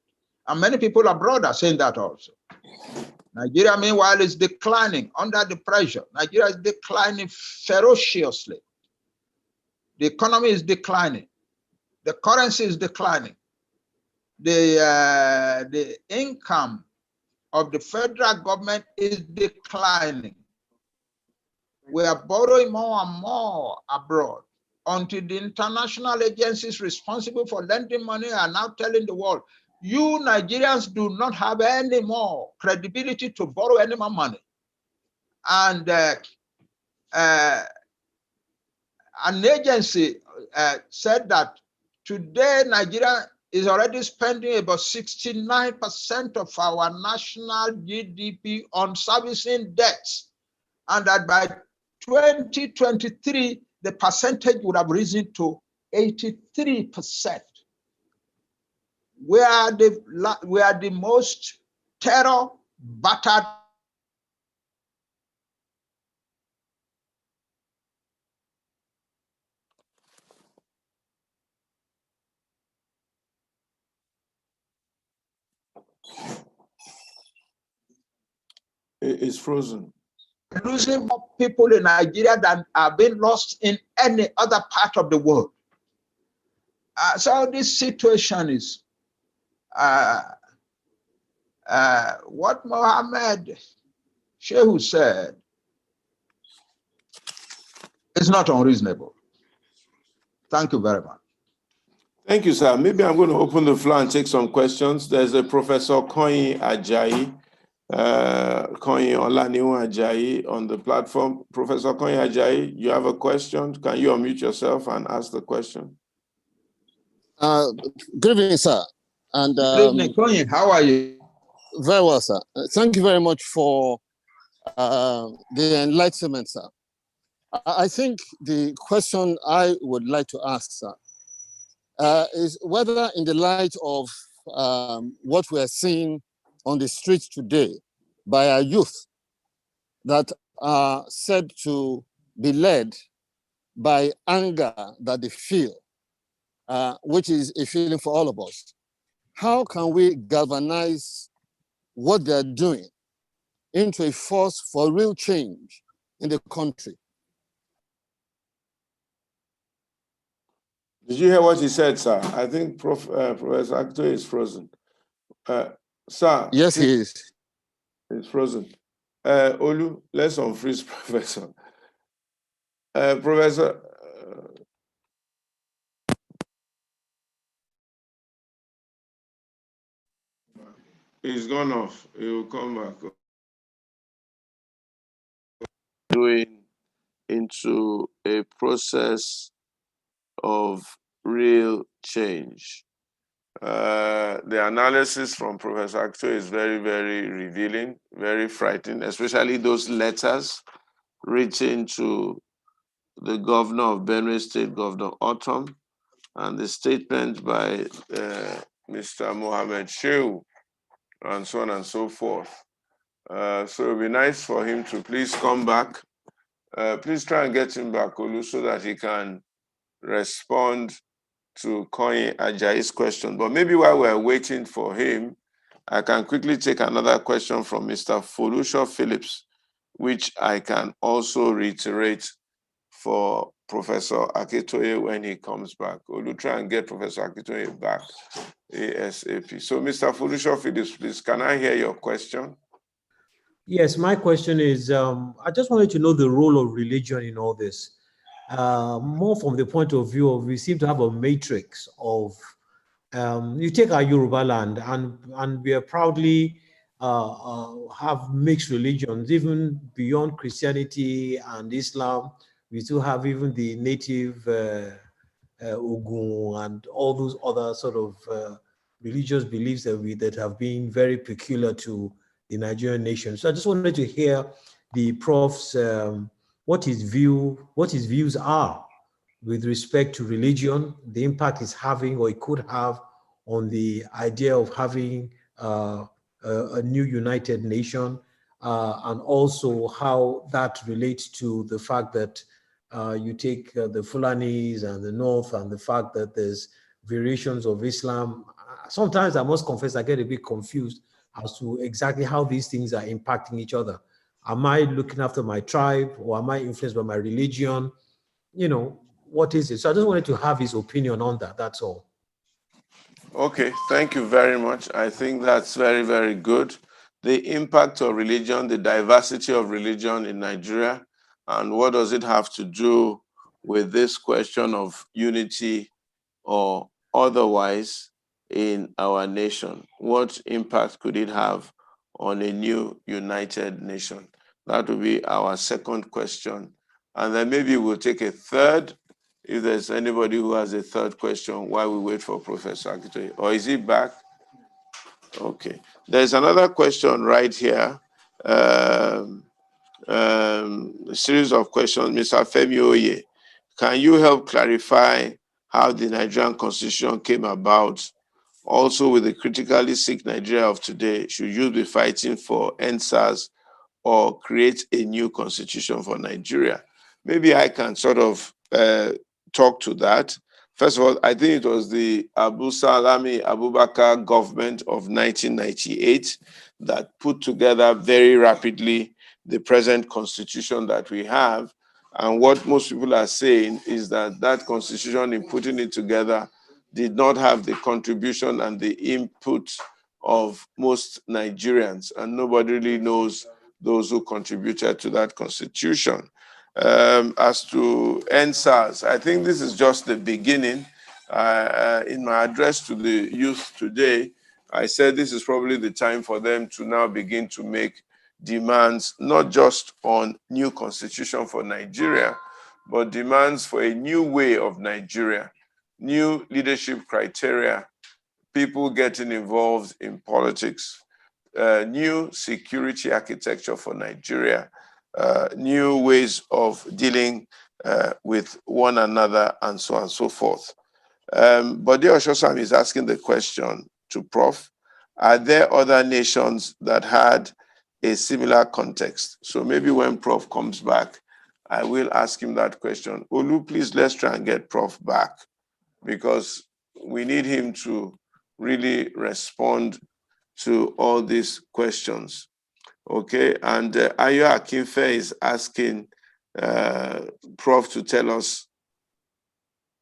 And many people abroad are saying that also. Nigeria, meanwhile, is declining under the pressure. Nigeria is declining ferociously. The economy is declining. The currency is declining. The income of the federal government is declining. We are borrowing more and more abroad until the international agencies responsible for lending money are now telling the world, you Nigerians do not have any more credibility to borrow any more money. And an agency said that today Nigeria is already spending about 69% of our national GDP on servicing debts, and that by 2023, the percentage would have risen to 83%. We are the most terror battered It's frozen. losing more people in Nigeria than are being lost in any other part of the world. So this situation is what Mohammed Shehu said is not unreasonable. Thank you very much. Thank you, sir. Maybe I'm going to open the floor and take some questions. There's a Professor Akintoye Ajayi, Akintoye Olaniwun Ajayi on the platform. Professor Akintoye Ajayi, you have a question? Can you unmute yourself and ask the question? Good evening, sir. And Good evening, Koyin. How are you? very well, sir. Thank you very much for the enlightenment, sir. I think the question I would like to ask, sir, is whether in the light of what we are seeing on the streets today by our youth that are said to be led by anger that they feel, which is a feeling for all of us. How can we galvanize what they're doing into a force for real change in the country? Did you hear what he said, sir? I think Professor Akintoye is frozen. Sir? Yes, he is. It's frozen. Olu, let's unfreeze Professor. Professor, he's gone off. He will come back. Doing into a process of real change. The analysis from Professor Akintoye is very, very revealing, very frightening, especially those letters written to the governor of Benue State, Governor Autumn, and the statement by Mr. Mohammed Shehu, and so on and so forth. So it would be nice for him to please come back. Please try and get him back, Olu, so that he can respond to Akintoye Ajayi's question. But maybe while we're waiting for him, I can quickly take another question from Mr. Folusho Phillips, which I can also reiterate for Professor Akintoye when he comes back. We'll try and get Professor Akintoye back ASAP. So, Mr. Folusho Phillips, please, can I hear your question? Yes, my question is, I just wanted to know the role of religion in all this. More from the point of view of we seem to have a matrix of, you take our Yoruba land and we are proudly have mixed religions, even beyond Christianity and Islam. We still have even the native Ogun and all those other sort of religious beliefs that have been very peculiar to the Nigerian nation. So I just wanted to hear the Prof's what his views are with respect to religion, the impact it's having or it could have on the idea of having a new united nation, and also how that relates to the fact that you take the Fulanis and the North and the fact that there's variations of Islam. Sometimes I must confess I get a bit confused as to exactly how these things are impacting each other. Am I looking after my tribe or am I influenced by my religion? You know, what is it? So I just wanted to have his opinion on that. That's all. Okay, thank you very much. I think that's very, very good. The impact of religion, the diversity of religion in Nigeria, and what does it have to do with this question of unity or otherwise in our nation? What impact could it have on a new united nation? That will be our second question. And then maybe we'll take a third If there's anybody who has a third question while we wait for Professor Akintoye. Or is he back? Okay. There's another question right here. A series of questions. Mr. Femi Oye, can you help clarify how the Nigerian Constitution came about? Also, with the critically sick Nigeria of today, should you be fighting for NSAS or create a new constitution for Nigeria? Maybe I can sort of talk to that. First of all, I think it was the Abu Salami Abubakar government of 1998 that put together very rapidly the present constitution that we have. And what most people are saying is that that constitution, in putting it together, did not have the contribution and the input of most Nigerians, and nobody really knows those who contributed to that constitution. As to NSAS, I think this is just the beginning. In my address to the youth today, I said this is probably the time for them to now begin to make demands, not just on new constitution for Nigeria, but demands for a new way of Nigeria, new leadership criteria, people getting involved in politics, new security architecture for Nigeria, new ways of dealing with one another, and so on and so forth. But Oshosam is asking the question to Prof. Are there other nations that had a similar context? So maybe when Prof comes back, I will ask him that question. Olu, please, let's try and get Prof back, because we need him to really respond to all these questions. Okay, and Ayo Akinfe is asking Prof to tell us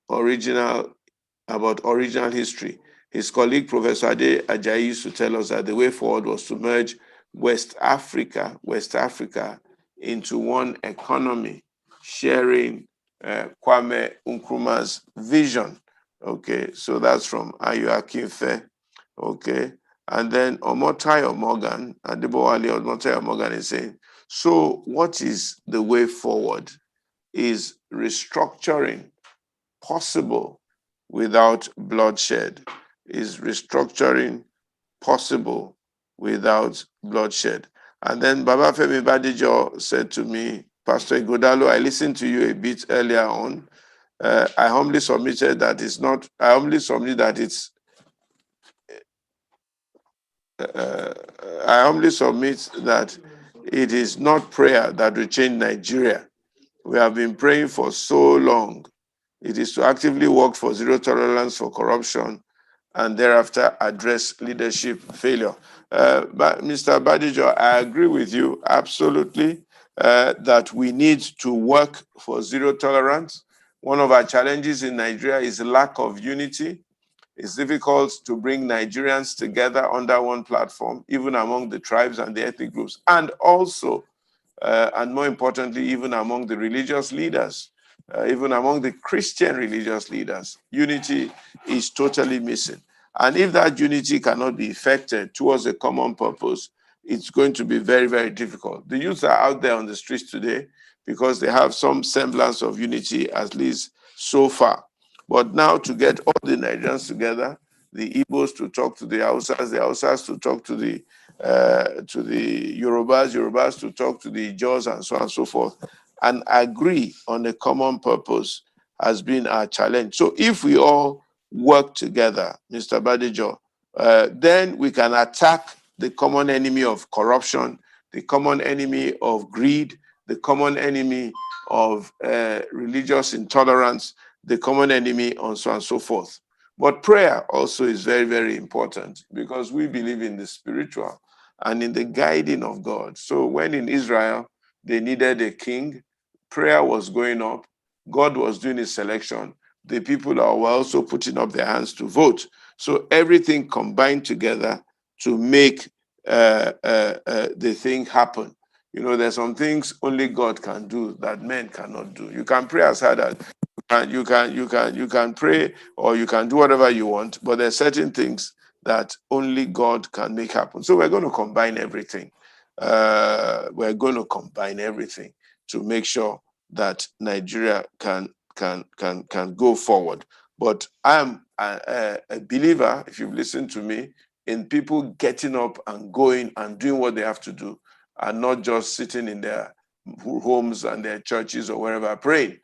about original history. His colleague, Professor Ade Ajayi, used to tell us that the way forward was to merge West Africa into one economy, sharing Kwame Nkrumah's vision. Okay, so that's from Ayo Akinfe. Okay, and then Omotayo Morgan, Adebowale Omotayo Morgan is saying, so what is the way forward? Is restructuring possible without bloodshed? Is restructuring possible without bloodshed? And then Baba Femi Badijo said to me, Pastor Igodalo, I listened to you a bit earlier on. I humbly submit that it is not prayer that will change Nigeria. We have been praying for so long. It is to actively work for zero tolerance for corruption and thereafter address leadership failure. But Mr. Badijo, I agree with you absolutely that we need to work for zero tolerance. One of our challenges in Nigeria is lack of unity. It's difficult to bring Nigerians together under one platform, even among the tribes and the ethnic groups, and also, and more importantly, even among the religious leaders, even among the Christian religious leaders. Unity is totally missing. And if that unity cannot be effected towards a common purpose, it's going to be very, very difficult. The youth are out there on the streets today because they have some semblance of unity, at least so far. But now to get all the Nigerians together, the Igbos to talk to the Hausas to talk to the Yorubas to talk to the Jaws, and so on and so forth, and agree on a common purpose has been our challenge. So if we all work together, Mr. Badijo, then we can attack the common enemy of corruption, the common enemy of greed, the common enemy of religious intolerance, the common enemy, and so on and so forth. But prayer also is very, very important because we believe in the spiritual and in the guiding of God. So when in Israel, they needed a king, prayer was going up, God was doing his selection, the people were also putting up their hands to vote. So everything combined together to make the thing happen. You know, there's some things only God can do that men cannot do. You can pray as hard as you can pray, or you can do whatever you want, but there are certain things that only God can make happen. So we're going to combine everything. We're going to combine everything to make sure that Nigeria can can go forward. But I'm a believer, if you've listened to me, in people getting up and going and doing what they have to do, and not just sitting in their homes and their churches or wherever praying.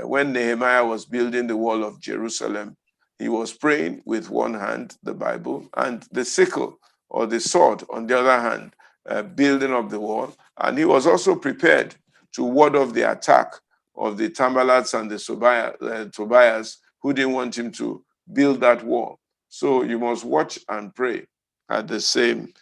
When Nehemiah was building the wall of Jerusalem, he was praying with one hand, the Bible, and the sickle or the sword on the other hand, building up the wall. And he was also prepared to ward off the attack of the Tambalats and the Tobias, who didn't want him to build that wall. So you must watch and pray at the same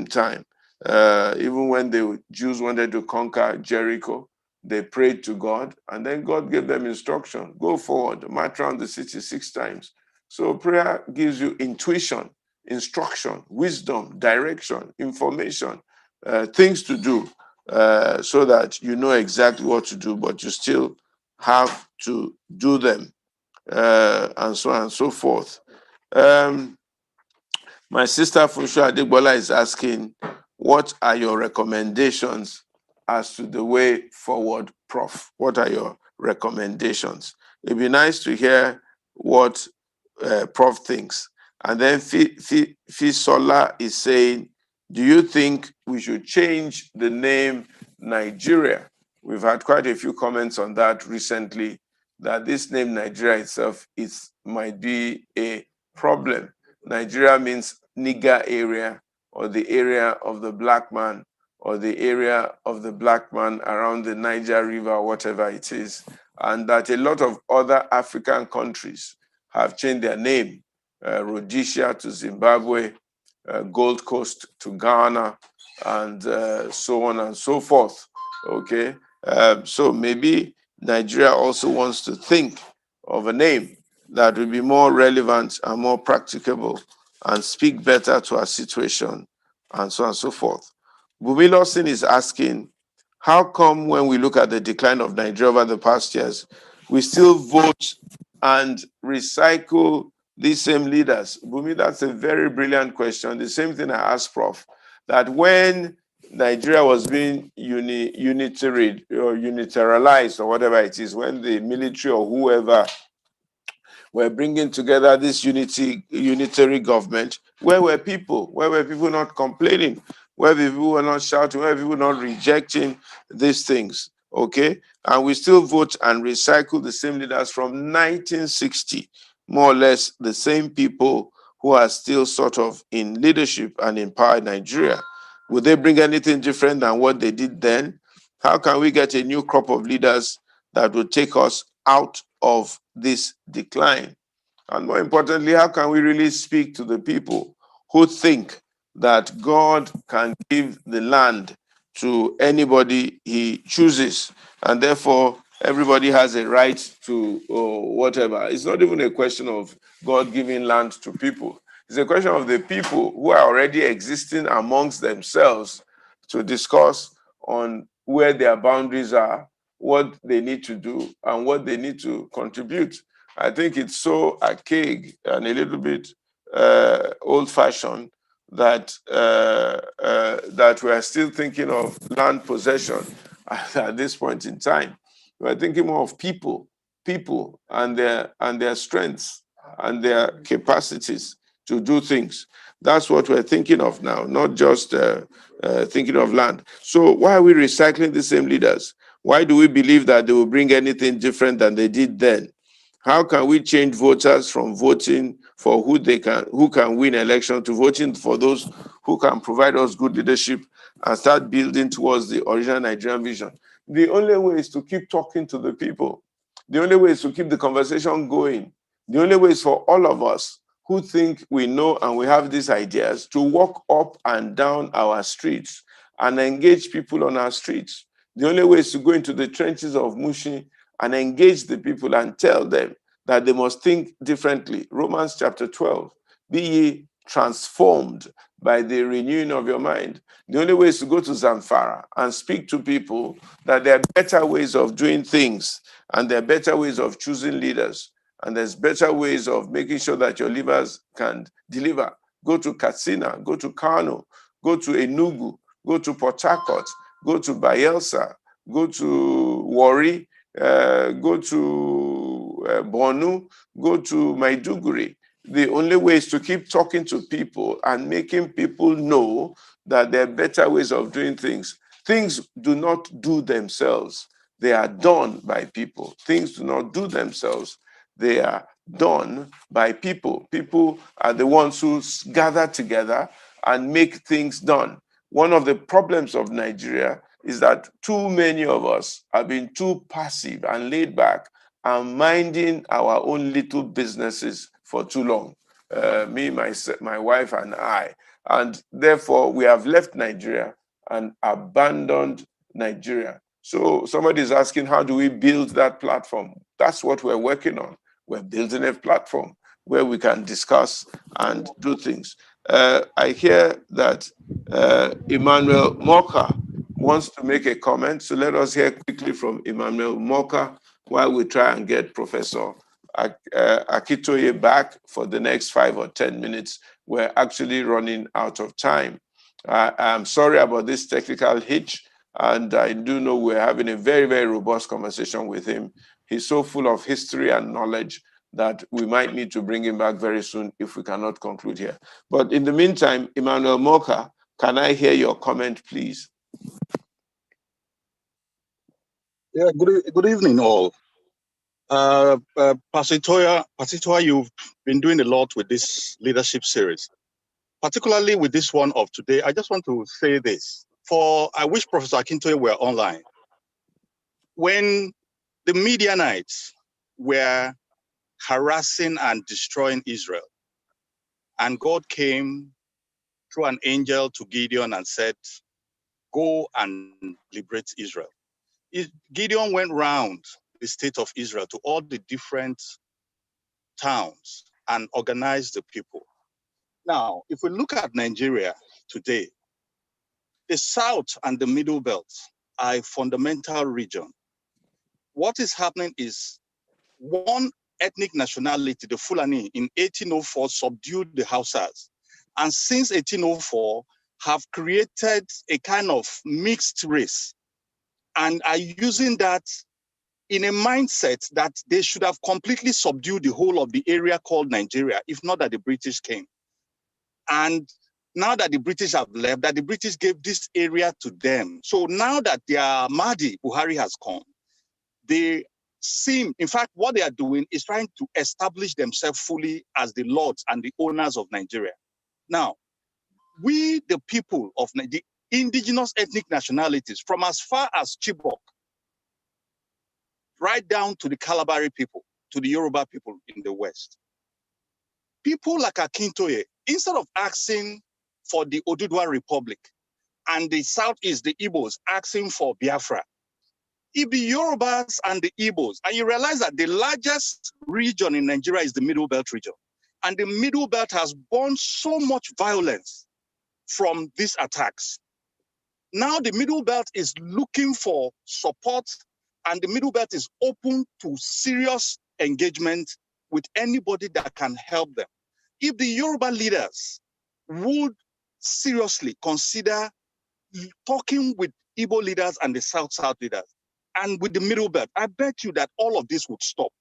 time. Even when the Jews wanted to conquer Jericho, they prayed to God, and then God gave them instruction: go forward, march around the city 6 times. So prayer gives you intuition, instruction, wisdom, direction, information, things to do, so that you know exactly what to do, but you still have to do them, and so on and so forth. My sister Funsho Adegbola is asking, what are your recommendations as to the way forward, Prof? What are your recommendations? It'd be nice to hear what Prof thinks. And then Fisola is saying, do you think we should change the name Nigeria? We've had quite a few comments on that recently, that this name Nigeria itself might be a problem. Nigeria means Niger area, or the area of the black man, or the area of the black man around the Niger River, whatever it is. And that a lot of other African countries have changed their name, Rhodesia to Zimbabwe, Gold Coast to Ghana, and so on and so forth. Okay, so maybe Nigeria also wants to think of a name that will be more relevant and more practicable and speak better to our situation, and so on and so forth. Bumi Lawson is asking, how come when we look at the decline of Nigeria over the past years, we still vote and recycle these same leaders? Bumi, that's a very brilliant question. The same thing I asked Prof, that when Nigeria was being unitaried or unitarialized or whatever it is, when the military or whoever were bringing together this unitary government, where were people? Where were people not complaining? Where people were not shouting? Where people not rejecting these things? Okay, and we still vote and recycle the same leaders from 1960, more or less the same people who are still sort of in leadership and in power in Nigeria. Would they bring anything different than what they did then? How can we get a new crop of leaders that will take us out of this decline? And more importantly, how can we really speak to the people who think that God can give the land to anybody he chooses, and therefore everybody has a right to whatever? It's not even a question of God giving land to people. It's a question of the people who are already existing amongst themselves to discuss on where their boundaries are, what they need to do, and what they need to contribute. I think it's so archaic and a little bit old-fashioned that that we are still thinking of land possession at this point in time. We are thinking more of people and their strengths and their capacities to do things. That's what we're thinking of now, not just thinking of land. So why are we recycling the same leaders? Why do we believe that they will bring anything different than they did then? How can we change voters from voting for who can win election to voting for those who can provide us good leadership and start building towards the original Nigerian vision? The only way is to keep talking to the people. The only way is to keep the conversation going. The only way is for all of us who think we know and we have these ideas to walk up and down our streets and engage people on our streets. The only way is to go into the trenches of Mushi and engage the people and tell them that they must think differently. Romans chapter 12, be ye transformed by the renewing of your mind. The only way is to go to Zamfara and speak to people that there are better ways of doing things, and there are better ways of choosing leaders, and there's better ways of making sure that your leaders can deliver. Go to Katsina, go to Kano, go to Enugu, go to Port Harcourt, go to Bayelsa, go to Warri, go to Borno, go to Maiduguri. The only way is to keep talking to people and making people know that there are better ways of doing things. Things do not do themselves. They are done by people. Things do not do themselves. They are done by people. People are the ones who gather together and make things done. One of the problems of Nigeria is that too many of us have been too passive and laid back and minding our own little businesses for too long. Me, my wife, and I. And therefore, we have left Nigeria and abandoned Nigeria. So somebody is asking, how do we build that platform? That's what we're working on. We're building a platform where we can discuss and do things. I hear that Emmanuel Moka wants to make a comment. So let us hear quickly from Emmanuel Moka while we try and get Professor Akintoye back for the next 5 or 10 minutes. We're actually running out of time. I'm sorry about this technical hitch, and I do know we're having a very, very robust conversation with him. He's so full of history and knowledge that we might need to bring him back very soon if we cannot conclude here. But in the meantime, Emmanuel Moka, can I hear your comment, please? Yeah, good evening, all. Pastor Toya, you've been doing a lot with this leadership series, particularly with this one of today. I just want to say this. I wish Professor Akintoye were online. When the Midianites were harassing and destroying Israel, and God came through an angel to Gideon and said, go and liberate Israel. Gideon went round the state of Israel to all the different towns and organized the people. Now, if we look at Nigeria today, the South and the Middle Belt are a fundamental region. What is happening is one ethnic nationality, the Fulani, in 1804 subdued the Hausas. And since 1804, have created a kind of mixed race and are using that in a mindset that they should have completely subdued the whole of the area called Nigeria, if not that the British came. And now that the British have left, that the British gave this area to them. So now that their Mahdi, Buhari, has come, they seem, in fact, what they are doing is trying to establish themselves fully as the lords and the owners of Nigeria. Now, we, the people of the indigenous ethnic nationalities, from as far as Chibok, right down to the Kalabari people, to the Yoruba people in the West. People like Akintoye, instead of asking for the Oduduwa Republic and the Southeast, the Igbos, asking for Biafra, if the Yorubas and the Igbos, and you realize that the largest region in Nigeria is the Middle Belt region, and the Middle Belt has borne so much violence from these attacks. Now the Middle Belt is looking for support, and the Middle Belt is open to serious engagement with anybody that can help them. If the Yoruba leaders would seriously consider talking with Igbo leaders and the South leaders and with the Middle Belt, I bet you that all of this would stop.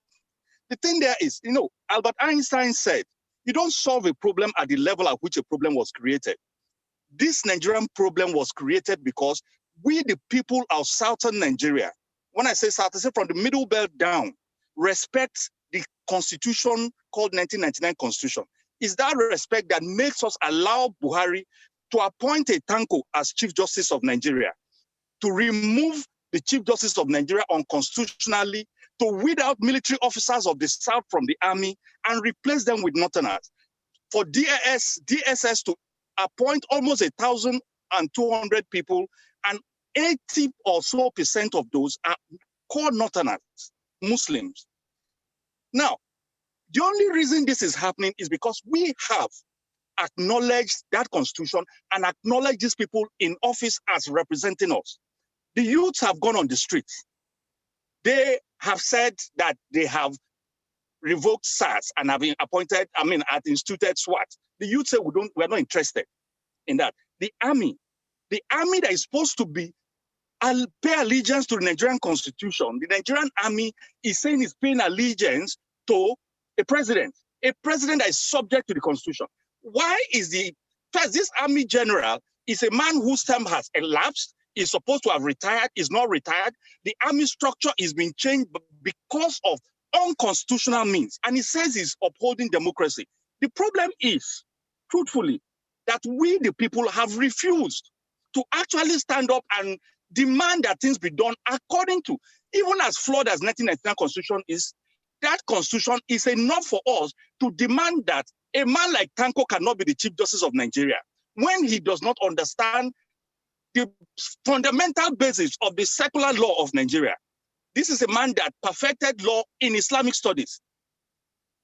The thing there is, Albert Einstein said, you don't solve a problem at the level at which a problem was created. This Nigerian problem was created because we, the people of Southern Nigeria, when I say South, I say from the Middle Belt down, respect the constitution called 1999 Constitution. It's that respect that makes us allow Buhari to appoint a Tanko as Chief Justice of Nigeria, to remove the Chief Justice of Nigeria unconstitutionally, to weed out military officers of the South from the army and replace them with Northerners. For DSS to appoint almost 1,200 people, and 80% or so of those are called Northerners, Muslims. Now, the only reason this is happening is because we have acknowledged that constitution and acknowledged these people in office as representing us. The youths have gone on the streets. They have said that they have revoked SARS and have been appointed, have instituted SWAT. The youth say we're not interested in that. The army that is supposed to be I'll pay allegiance to the Nigerian constitution. The Nigerian army is saying it's paying allegiance to a president that is subject to the constitution. Why is this army general is a man whose term has elapsed, is supposed to have retired, is not retired. The army structure is being changed because of unconstitutional means. And he says he's upholding democracy. The problem is, truthfully, that we, the people, have refused to actually stand up and demand that things be done according to, even as flawed as 1999 constitution is, that constitution is enough for us to demand that a man like Tanko cannot be the Chief Justice of Nigeria when he does not understand the fundamental basis of the secular law of Nigeria. This is a man that perfected law in Islamic studies.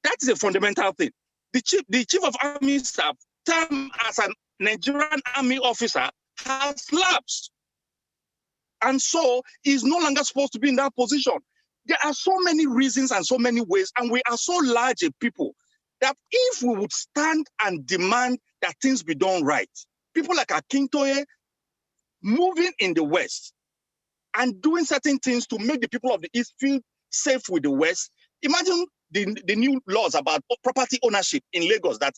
That is a fundamental thing. The chief of army staff term as a Nigerian army officer has lapsed. And so he's no longer supposed to be in that position. There are so many reasons and so many ways, and we are so large a people that if we would stand and demand that things be done right, people like Akintoye moving in the West and doing certain things to make the people of the East feel safe with the West. Imagine the new laws about property ownership in Lagos that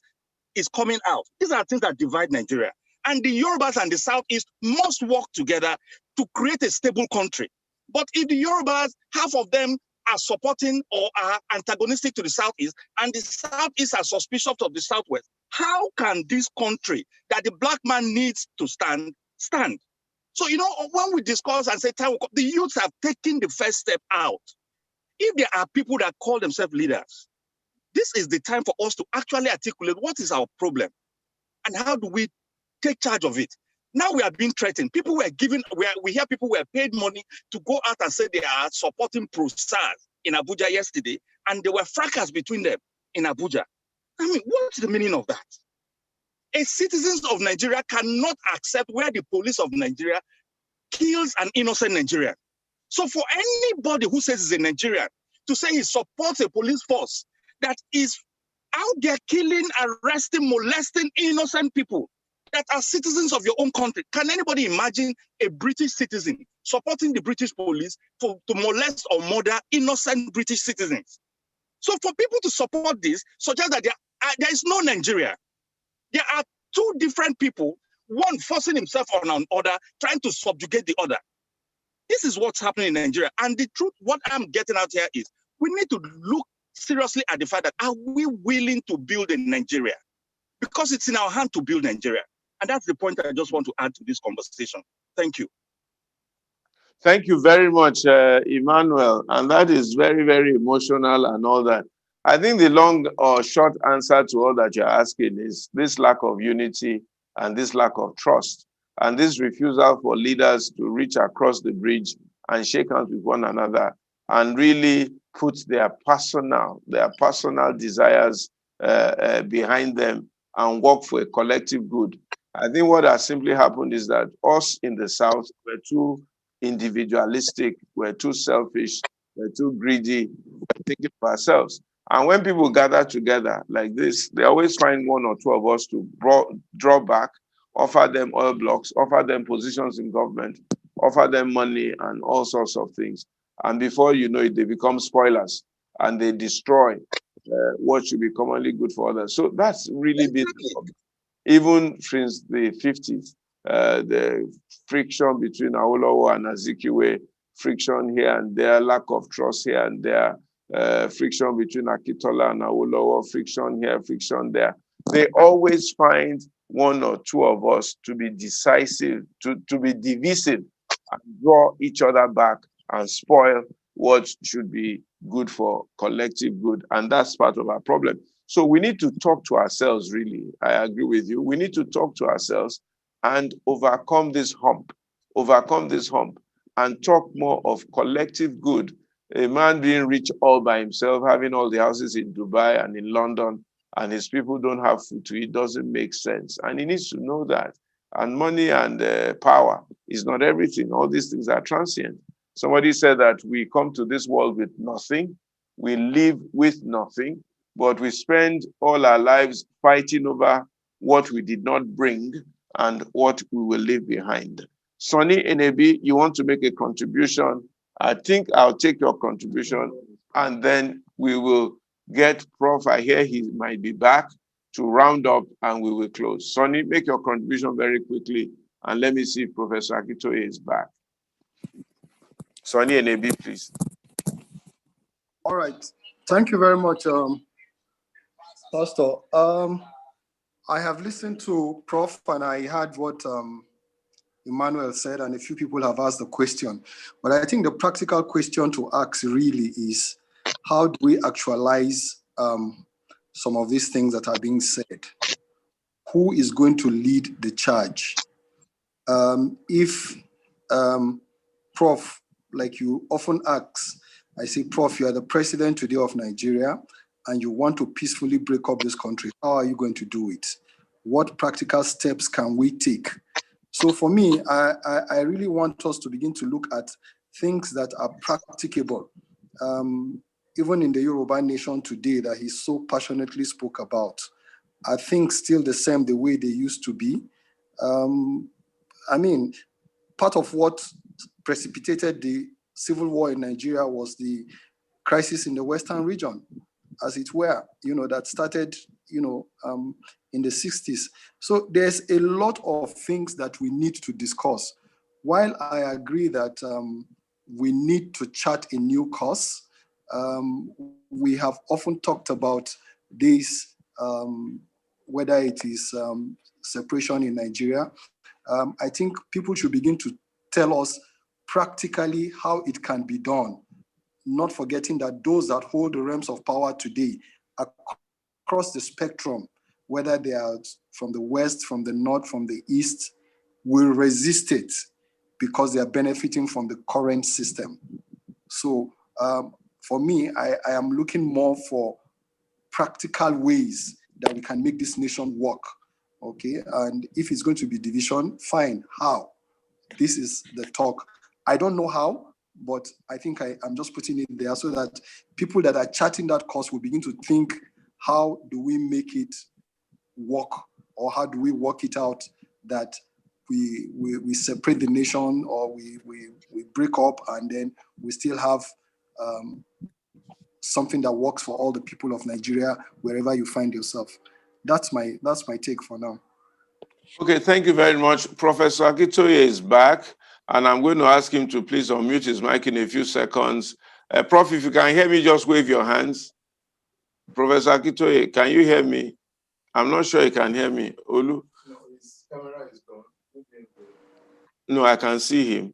is coming out. These are things that divide Nigeria. And the Yorubas and the Southeast must work together to create a stable country. But if the Yorubas, half of them are supporting or are antagonistic to the Southeast, and the Southeast are suspicious of the Southwest, how can this country that the black man needs to stand? So, when we discuss and say, the youths have taken the first step out. If there are people that call themselves leaders, this is the time for us to actually articulate what is our problem and how do we take charge of it. Now we are being threatened. People were given, we hear people were paid money to go out and say they are supporting Pro-SARS in Abuja yesterday, and there were fracas between them in Abuja. I mean, what's the meaning of that? A citizen of Nigeria cannot accept where the police of Nigeria kills an innocent Nigerian. So for anybody who says he's a Nigerian to say he supports a police force that is out there killing, arresting, molesting innocent people that are citizens of your own country, can anybody imagine a British citizen supporting the British police to molest or murder innocent British citizens? So for people to support this suggests that there is no Nigeria. There are two different people, one forcing himself on another, trying to subjugate the other. This is what's happening in Nigeria. And the truth, what I'm getting out here is we need to look seriously at the fact that are we willing to build a Nigeria? Because it's in our hand to build Nigeria. And that's the point I just want to add to this conversation. Thank you. Thank you very much, Emmanuel. And that is very, very emotional and all that. I think the long or short answer to all that you're asking is this lack of unity and this lack of trust and this refusal for leaders to reach across the bridge and shake hands with one another and really put their personal desires behind them and work for a collective good. I think what has simply happened is that us in the South were too individualistic, we're too selfish, we're too greedy, we're thinking of ourselves. And when people gather together like this, they always find one or two of us to draw back, offer them oil blocks, offer them positions in government, offer them money and all sorts of things. And before you know it, they become spoilers and they destroy what should be commonly good for others. So that's really been the problem. Even since the 50s, the friction between Awolowo and Azikiwe, friction here and there, lack of trust here and there, friction between Akintoye and Awolowo, friction here, friction there. They always find one or two of us to be decisive, to be divisive, and draw each other back and spoil what should be good for collective good. And that's part of our problem. So we need to talk to ourselves, really. I agree with you. We need to talk to ourselves and overcome this hump and talk more of collective good. A man being rich all by himself, having all the houses in Dubai and in London, and his people don't have food to eat doesn't make sense. And he needs to know that. And money and power is not everything. All these things are transient. Somebody said that we come to this world with nothing, we live with nothing, but we spend all our lives fighting over what we did not bring and what we will leave behind. Sonny Enebi, you want to make a contribution? I think I'll take your contribution and then we will get Prof. I hear he might be back to round up and we will close. Sonny, make your contribution very quickly and let me see if Professor Akintoye is back. Sonny Enebi, please. All right. Thank you very much, Pastor. I have listened to Prof and I heard what Emmanuel said, and a few people have asked the question. But I think the practical question to ask really is, how do we actualize some of these things that are being said? Who is going to lead the charge? If Prof, like you often ask, I say, Prof, you are the president today of Nigeria, and you want to peacefully break up this country. How are you going to do it? What practical steps can we take? So for me, I really want us to begin to look at things that are practicable. Even in the Yoruba nation today that he so passionately spoke about, are things still the same the way they used to be? I mean, part of what precipitated the civil war in Nigeria was the crisis in the Western region, as it were, that started, in the 60s. So there's a lot of things that we need to discuss. While I agree that we need to chart a new course, we have often talked about this, whether it is separation in Nigeria. I think people should begin to tell us practically how it can be done, not forgetting that those that hold the realms of power today across the spectrum, whether they are from the West, from the North, from the East, will resist it because they are benefiting from the current system. So for me, I am looking more for practical ways that we can make this nation work, okay? And if it's going to be division, fine, how? This is the talk. I don't know how, but I think I'm just putting it there so that people that are charting that course will begin to think, how do we make it work, or how do we work it out that we separate the nation, or we break up and then we still have something that works for all the people of Nigeria wherever you find yourself. That's my take for now. Okay, thank you very much. Professor Akintoye is back, and I'm going to ask him to please unmute his mic in a few seconds. Prof, if you can hear me, just wave your hands. Professor Akintoye, can you hear me? I'm not sure you can hear me. Olu? No, his camera is gone. No, I can see him.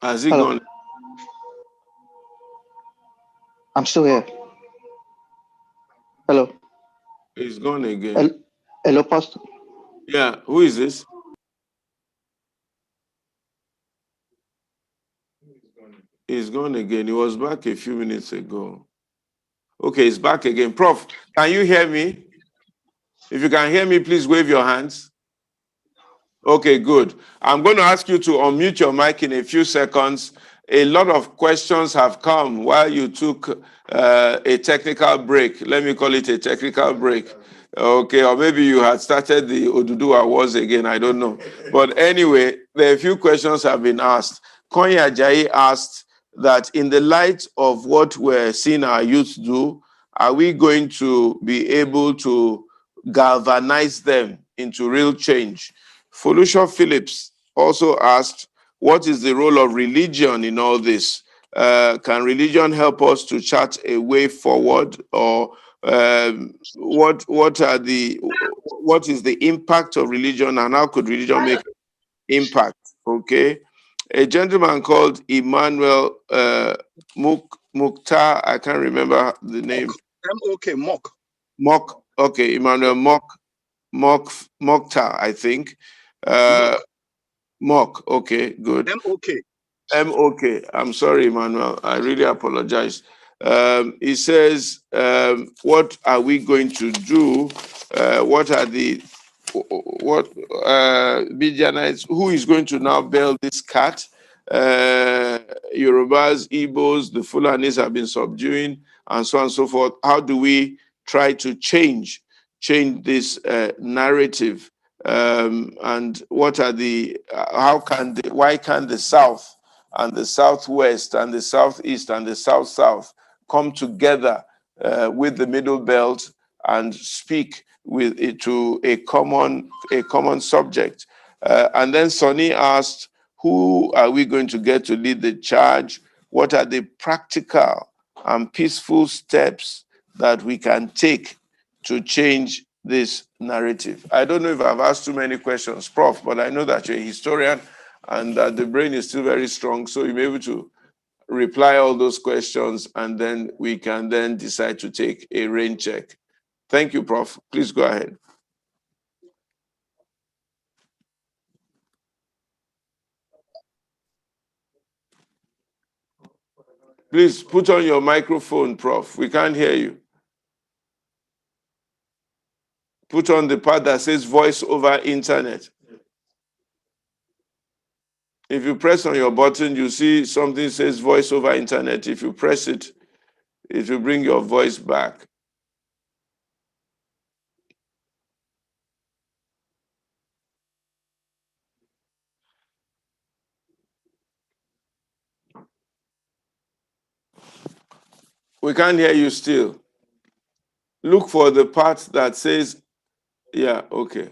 Has he Hello. gone? I'm still here. Hello. He's gone again. Hello, Pastor. Yeah, who is this? He's gone again. He was back a few minutes ago. Okay, he's back again. Prof, can you hear me? If you can hear me, please wave your hands. Okay, good. I'm going to ask you to unmute your mic in a few seconds. A lot of questions have come while you took a technical break. Let me call it a technical break. Okay, or maybe you had started the Oduduwa Wars again, I don't know. But anyway, there are a few questions have been asked. Konya Ajayi asked that in the light of what we're seeing our youth do, are we going to be able to galvanize them into real change? Felicia Phillips also asked, what is the role of religion in all this? Can religion help us to chart a way forward, or what is the impact of religion, and how could religion make impact? Okay, a gentleman called Emmanuel Mukhtar, I can't remember the name. Mock. Okay, Emmanuel Mokhtar, I think. Mock. Okay, good. M-O-K. I'm sorry, Emmanuel. I really apologize. He says, what are we going to do? What are the Bidianites? Who is going to now bail this cat? Yorubas, Igbos, the Fulanis have been subduing, and so on and so forth. How do we try to change this narrative and what are the, why can't the South and the Southwest and the Southeast and the South come together with the Middle Belt and speak with it to a common subject? And then Sonny asked, who are we going to get to lead the charge? What are the practical and peaceful steps that we can take to change this narrative? I don't know if I've asked too many questions, Prof, but I know that you're a historian and that the brain is still very strong, so you'll be able to reply all those questions, and then we can then decide to take a rain check. Thank you, Prof. Please go ahead. Please put on your microphone, Prof. We can't hear you. Put on the part that says voice over internet. If you press on your button, you see something says voice over internet. If you press it, it will bring your voice back. We can't hear you still. Look for the part that says, yeah, okay.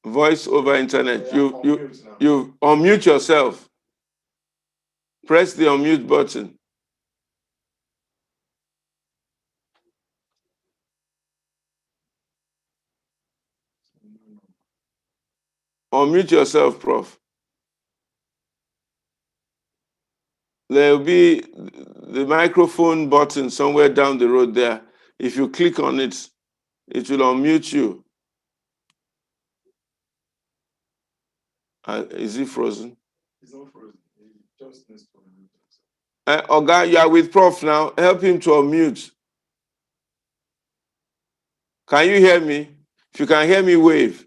Voice over internet. You unmute yourself. Press the unmute button. Unmute yourself, Prof. There will be the microphone button somewhere down the road there. If you click on it, it will unmute you. Is it frozen? It's not frozen. It just needs to unmute. Oga, you are with Prof now. Help him to unmute. Can you hear me? If you can hear me, wave.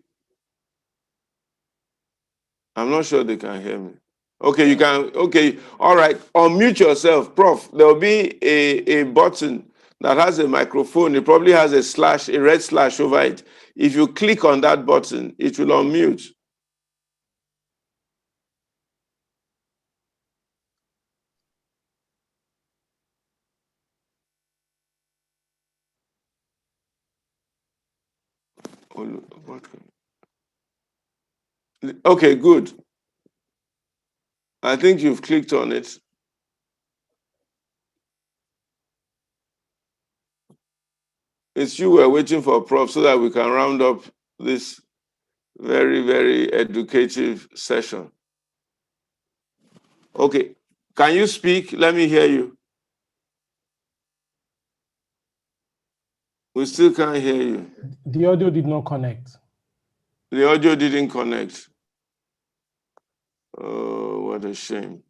I'm not sure they can hear me. Okay, you can. Okay, all right. Unmute yourself, Prof. There will be a button that has a microphone. It probably has a red slash over it. If you click on that button, it will unmute. Okay, good. I think you've clicked on it. It's you we're waiting for, Prof, so that we can round up this very, very educative session. Okay, can you speak? Let me hear you. We still can't hear you. The audio did not connect. The audio didn't connect. Oh, what a shame.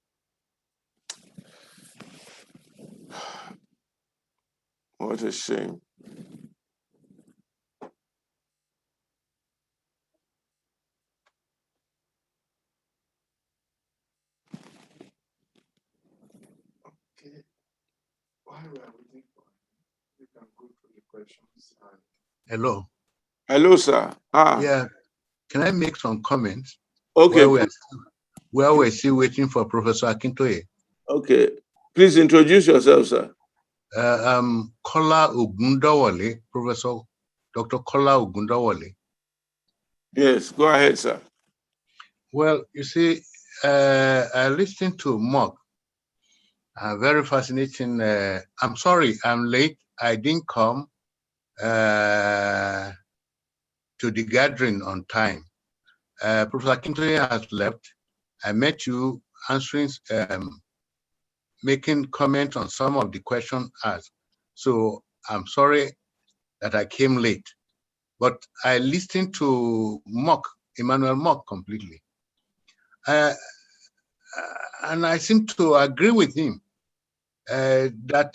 What a shame. Okay. While we are waiting for him, we can go through the questions. Hello. Hello, sir. Yeah. Can I make some comments? Okay. While we're still waiting for Professor Akintoye. Okay. Please introduce yourself, sir. I'm Kola Ogundawale, Professor Dr. Kola Ogundawale. Yes, go ahead, sir. Well, you see, I listened to Mark. Very fascinating. I'm sorry, I'm late. I didn't come to the gathering on time. Professor Akintoye has left. I met you answering, making comments on some of the questions asked. So I'm sorry that I came late, but I listened to Emmanuel Mock completely. And I seem to agree with him that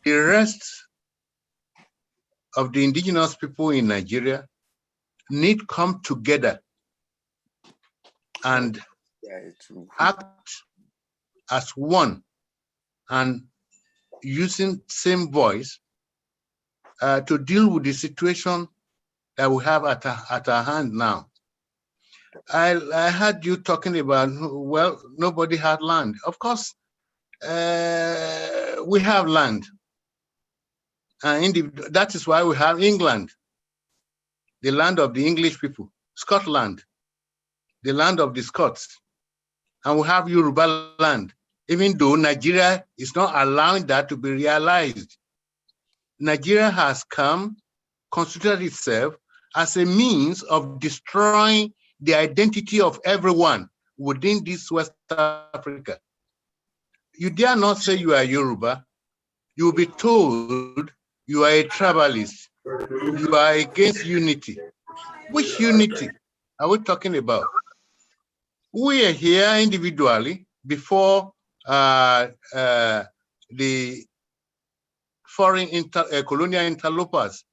the rest of the indigenous people in Nigeria need come together and act as one and using same voice to deal with the situation that we have at our hand now. I heard you talking about, well, nobody had land. Of course, we have land. That is why we have England, the land of the English people, Scotland, the land of the Scots, and we have Yoruba land, even though Nigeria is not allowing that to be realized. Nigeria has come, constituted itself as a means of destroying the identity of everyone within this West Africa. You dare not say you are Yoruba. You will be told you are a tribalist. You are against unity. Which unity are we talking about? We are here individually before the foreign colonial interlopers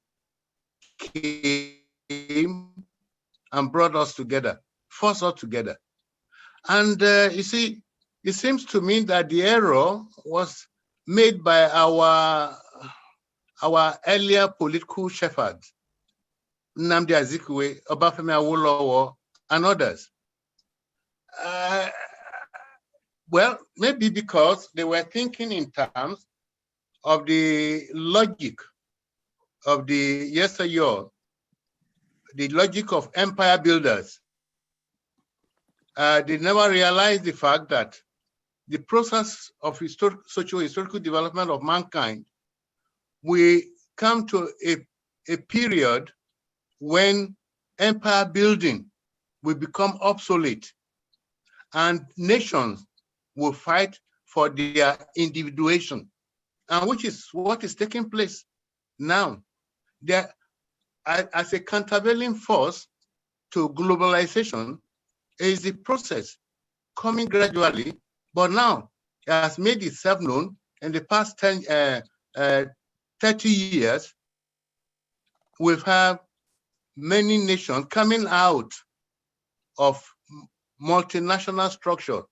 came and brought us together, forced us together. And you see, it seems to me that the error was made by our earlier political shepherds, Nnamdi Azikiwe, Obafemi Awolowo, and others. Well, maybe because they were thinking in terms of the logic of the yesteryear, the logic of empire builders. They never realized the fact that the process of socio-historical development of mankind, we come to a period when empire building will become obsolete and nations will fight for their individuation, and which is what is taking place now. There, as a countervailing force to globalization, is the process coming gradually, but now it has made itself known in the past 30 years. We've had many nations coming out of multinational structure,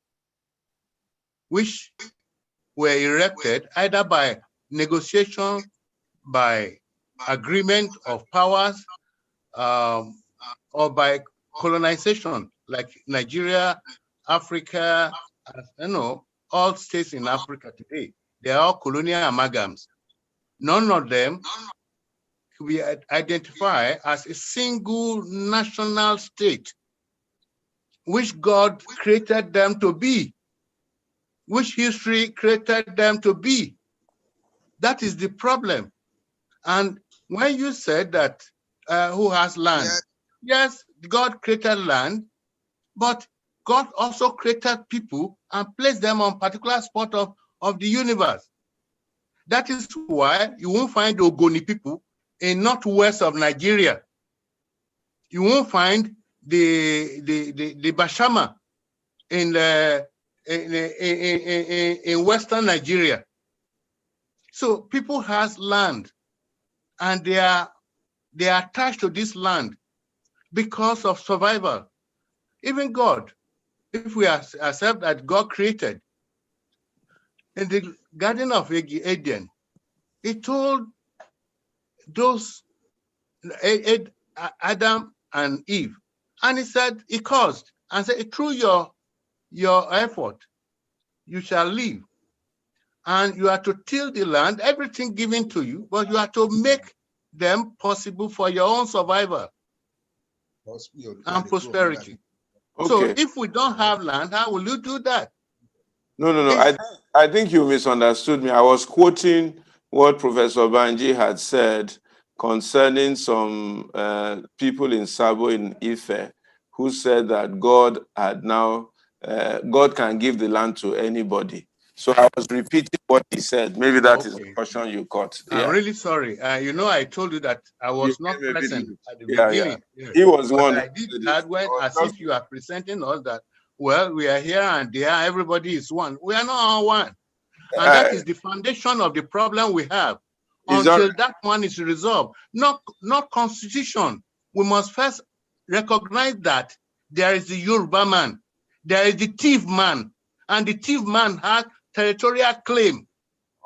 which were erected either by negotiation, by agreement of powers, or by colonization, like Nigeria, Africa, all states in Africa today. They are all colonial amalgams. None of them can be identified as a single national state, which God created them to be, which history created them to be. That is the problem. And when you said that, who has land? Yes, God created land, but God also created people and placed them on particular spot of the universe. That is why you won't find Ogoni people in northwest of Nigeria. You won't find the Bashama in western Nigeria. So people has land, and they are attached to this land because of survival. Even God, if we accept that God created, in the Garden of Eden, he told those Adam and Eve, and he said, he caused, and said, through your effort, you shall live. And you are to till the land, everything given to you, but you are to make them possible for your own survival and prosperity. Okay. So if we don't have land, how will you do that? No. I think you misunderstood me. I was quoting what Professor Banji had said concerning some people in Sabo in Ife who said that God had now, God can give the land to anybody. So I was repeating what he said. Maybe that is the question you caught. I'm really sorry. I told you that I was not present at the beginning. Yeah. He was one. I did that when, as if you are presenting us that, well, we are here and there, everybody is one. We are not all one. And that is the foundation of the problem we have. Until that one is resolved, not constitution. We must first recognize that there is the Yoruba man, there is the thief man, and the thief man has territorial claim.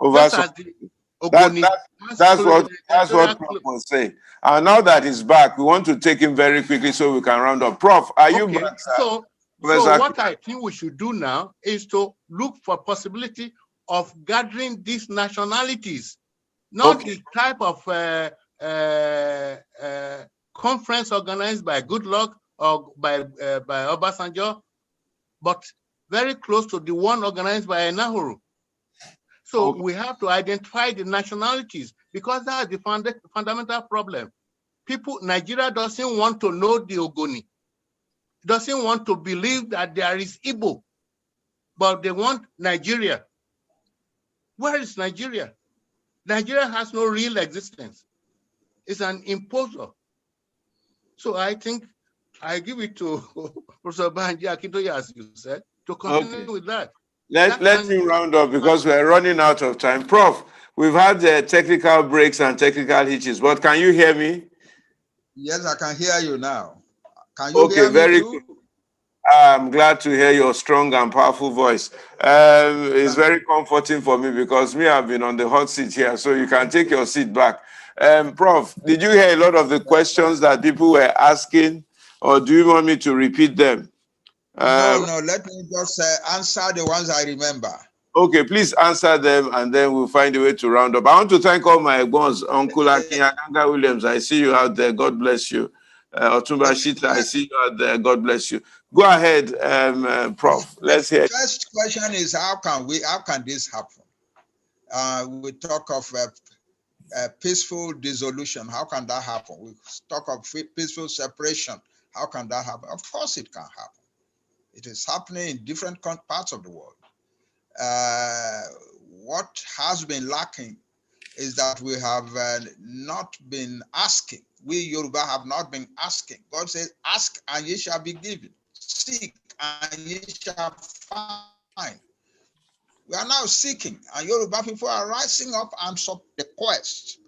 over Just some. as the Ogoni has That's what territorial Prof was saying. And now that he's back, we want to take him very quickly so we can round up. Prof, are you Okay, back, sir? so Professor what I think we should do now is to look for possibility of gathering these nationalities, not the type of conference organized by Goodluck or by Obasanjo, but very close to the one organized by Nahuru. So we have to identify the nationalities because that's the fundamental problem. Nigeria doesn't want to know the Ogoni, doesn't want to believe that there is Igbo, but they want Nigeria. Where is Nigeria? Nigeria has no real existence. It's an imposter. So I think I give it to Professor Banji Akintoye, as you said, to continue with that. Let him round up because we're running out of time. Prof, we've had technical breaks and technical hitches, but can you hear me? Yes, I can hear you now. Can you hear me very too? good. I'm glad to hear your strong and powerful voice. It's very comforting for me because I've been on the hot seat here, so you can take your seat back. Prof, did you hear a lot of the questions that people were asking, or do you want me to repeat them? No, let me just answer the ones I remember. Okay, please answer them and then we'll find a way to round up. I want to thank all my bones. Uncle Akinyaganga Williams, I see you out there. God bless you. Otumba Shita, I see you out there. God bless you. Go ahead, Prof. Let's hear. First question is how can this happen? We talk of peaceful dissolution. How can that happen? We talk of peaceful separation. How can that happen? Of course it can happen. It is happening in different parts of the world. What has been lacking is that we have not been asking. We Yoruba have not been asking. God says, ask and ye shall be given. Seek and ye shall find. We are now seeking, and Yoruba people are rising up and stop the quest.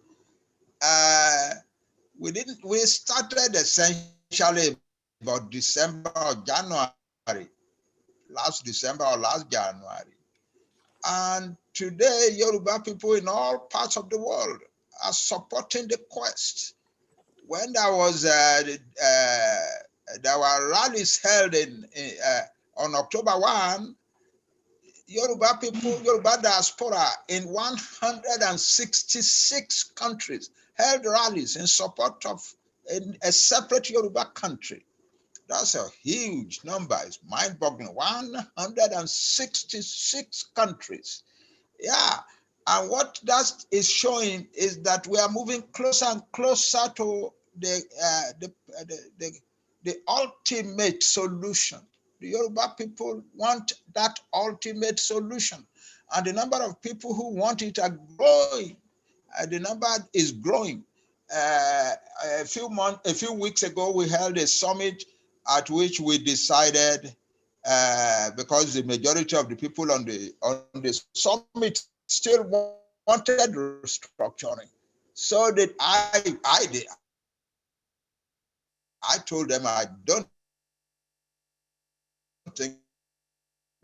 We started essentially about December or January, last December or last January. And today, Yoruba people in all parts of the world are supporting the quest. When there were rallies held on October 1, Yoruba people, Yoruba diaspora in 166 countries held rallies in support of a separate Yoruba country. That's a huge number. It's mind-boggling. 166 countries. Yeah. And what that is showing is that we are moving closer and closer to the ultimate solution. The Yoruba people want that ultimate solution. And the number of people who want it are growing. The number is growing. A few weeks ago, we held a summit at which we decided, because the majority of the people on the summit still wanted restructuring. So that I told them I don't think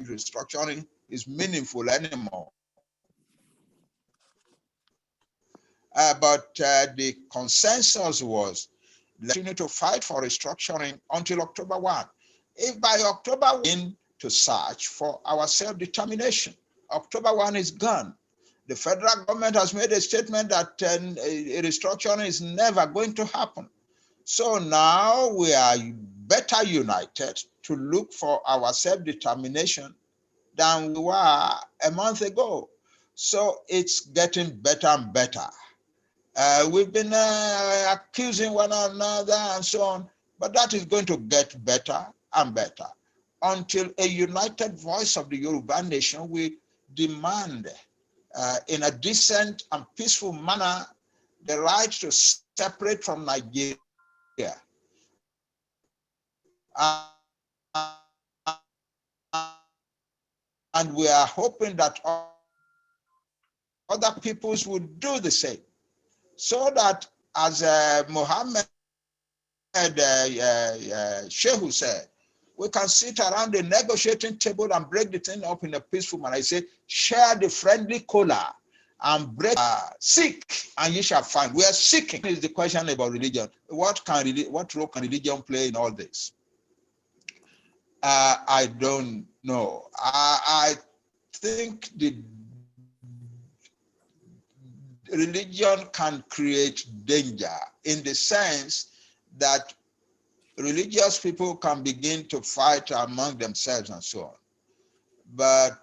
restructuring is meaningful anymore. But the consensus was let's need to fight for restructuring until October 1. If by October 1 to search for our self-determination, October 1 is gone. The federal government has made a statement that restructuring is never going to happen. So now we are better united to look for our self-determination than we were a month ago. So it's getting better and better. We've been accusing one another and so on, but that is going to get better and better until a united voice of the Yoruba nation will demand in a decent and peaceful manner the right to separate from Nigeria. And we are hoping that other peoples would do the same, so that as Mohammed Shehu said, we can sit around the negotiating table and break the thing up in a peaceful manner. I say, share the friendly cola. and break. Seek and you shall find. We are seeking. Is the question about religion. What role can religion play in all this? I don't know. I think the religion can create danger in the sense that religious people can begin to fight among themselves and so on. But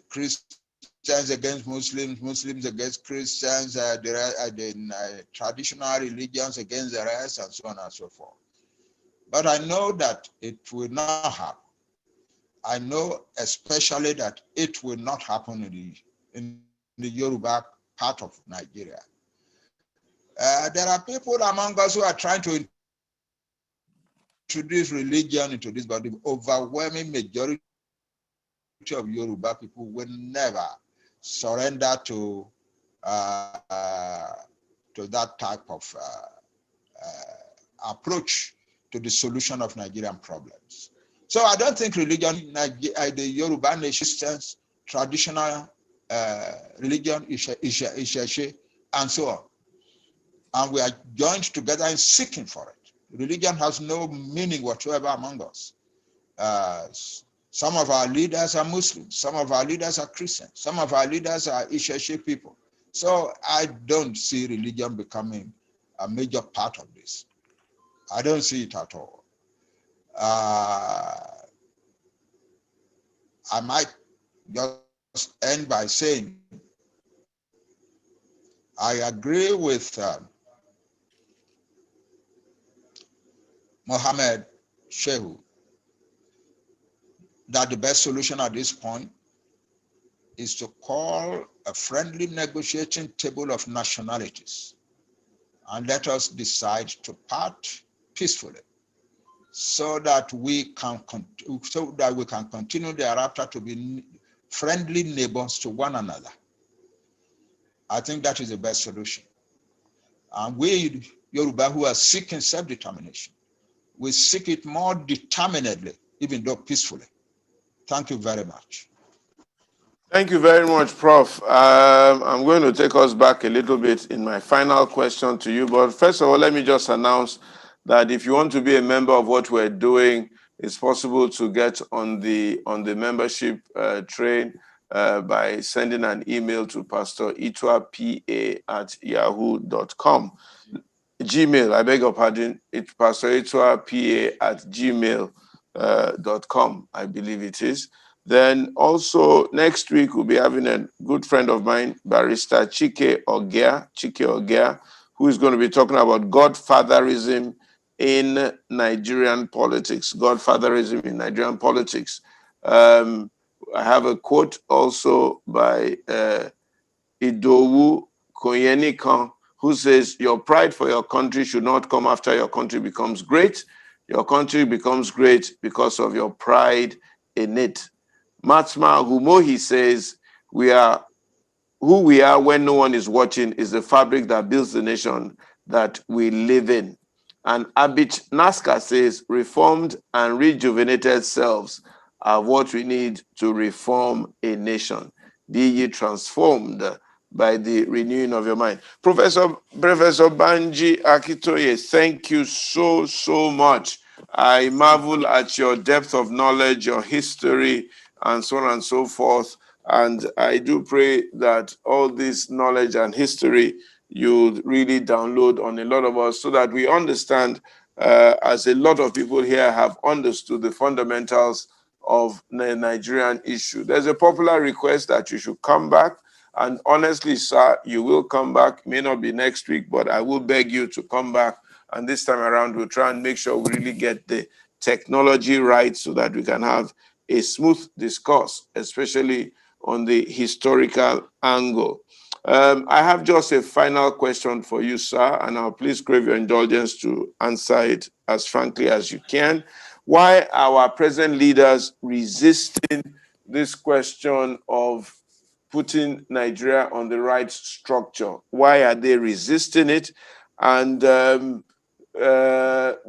Christians against Muslims, Muslims against Christians, traditional religions against the rest, and so on and so forth. But I know that it will not happen. I know especially that it will not happen in the Yoruba part of Nigeria. There are people among us who are trying to introduce religion into this, but the overwhelming majority of Yoruba people will never surrender to that type of approach to the solution of Nigerian problems. So I don't think religion, the Yoruba nation's traditional religion, Isheshe, and so on. And we are joined together in seeking for it. Religion has no meaning whatsoever among us. Some of our leaders are Muslims. Some of our leaders are Christians. Some of our leaders are Isheshe people. So I don't see religion becoming a major part of this. I don't see it at all. I might just end by saying I agree with Mohammed Shehu that the best solution at this point is to call a friendly negotiating table of nationalities and let us decide to part peacefully so that we can continue thereafter to be friendly neighbors to one another. I think that is the best solution. And we Yoruba who are seeking self-determination, we seek it more determinedly, even though peacefully. Thank you very much. Thank you very much, Prof. I'm going to take us back a little bit in my final question to you. But first of all, let me just announce that if you want to be a member of what we're doing, it's possible to get on the membership train by sending an email to Pastor ituapa@yahoo.com. Gmail, I beg your pardon, it's pastorituapa@gmail.com, I believe it is. Then also next week, we'll be having a good friend of mine, Barrister Chike Ogea, who is going to be talking about Godfatherism in Nigerian politics. Godfatherism in Nigerian politics. I have a quote also by Idowu Koyenikan, who says, "Your pride for your country should not come after your country becomes great. Your country becomes great because of your pride in it." Matsma Gumohi says, "We are who we are when no one is watching is the fabric that builds the nation that we live in." And Abich Naska says, "Reformed and rejuvenated selves are what we need to reform a nation. Be ye transformed by the renewing of your mind." Professor Banji Akintoye, thank you so much. I marvel at your depth of knowledge, your history, and so on and so forth. And I do pray that all this knowledge and history you really download on a lot of us so that we understand, as a lot of people here have understood, the fundamentals of the Nigerian issue. There's a popular request that you should come back. And honestly, sir, you will come back. It may not be next week, but I will beg you to come back. And this time around, we'll try and make sure we really get the technology right so that we can have a smooth discourse, especially on the historical angle. I have just a final question for you, sir, and I'll please crave your indulgence to answer it as frankly as you can. Why are our present leaders resisting this question of putting Nigeria on the right structure? Why are they resisting it? And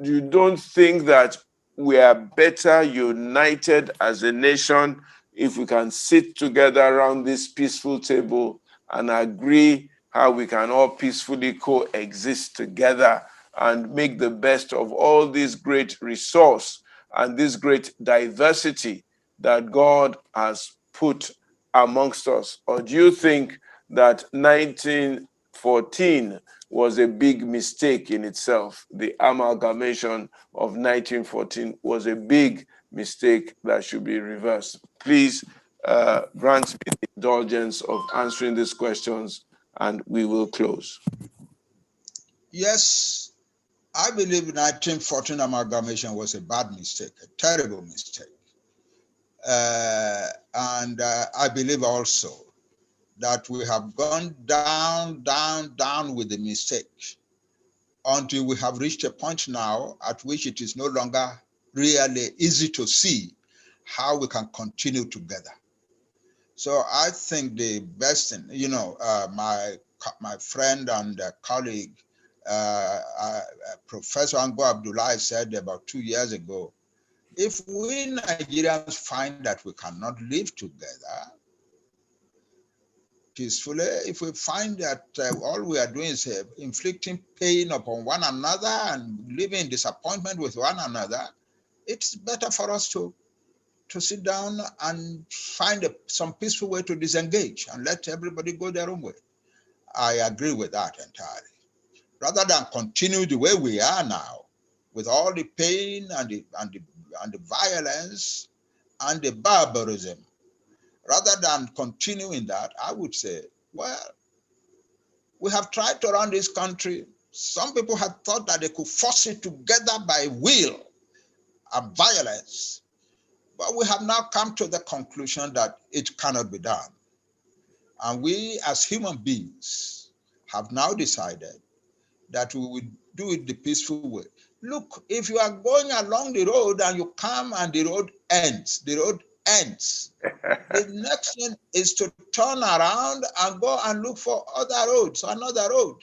you don't think that we are better united as a nation if we can sit together around this peaceful table and agree how we can all peacefully coexist together and make the best of all this great resource and this great diversity that God has put amongst us? Or do you think that 1914 was a big mistake in itself? The amalgamation of 1914 was a big mistake that should be reversed. Please grant me the indulgence of answering these questions, and we will close. Yes, I believe 1914 amalgamation was a bad mistake, a terrible mistake. And I believe also that we have gone down, down, down with the mistake until we have reached a point now at which it is no longer really easy to see how we can continue together. So I think the best thing, my friend and colleague, Professor Ango Abdullah said about 2 years ago, if we Nigerians find that we cannot live together peacefully, if we find that all we are doing is inflicting pain upon one another and living in disappointment with one another, it's better for us to sit down and find some peaceful way to disengage and let everybody go their own way. I agree with that entirely. Rather than continue the way we are now, with all the pain and the violence and the barbarism, rather than continuing that, I would say, well, we have tried to run this country. Some people had thought that they could force it together by will and violence. But we have now come to the conclusion that it cannot be done. And we as human beings have now decided that we will do it the peaceful way. Look, if you are going along the road and you come and the road ends, the next thing is to turn around and go and look for another road.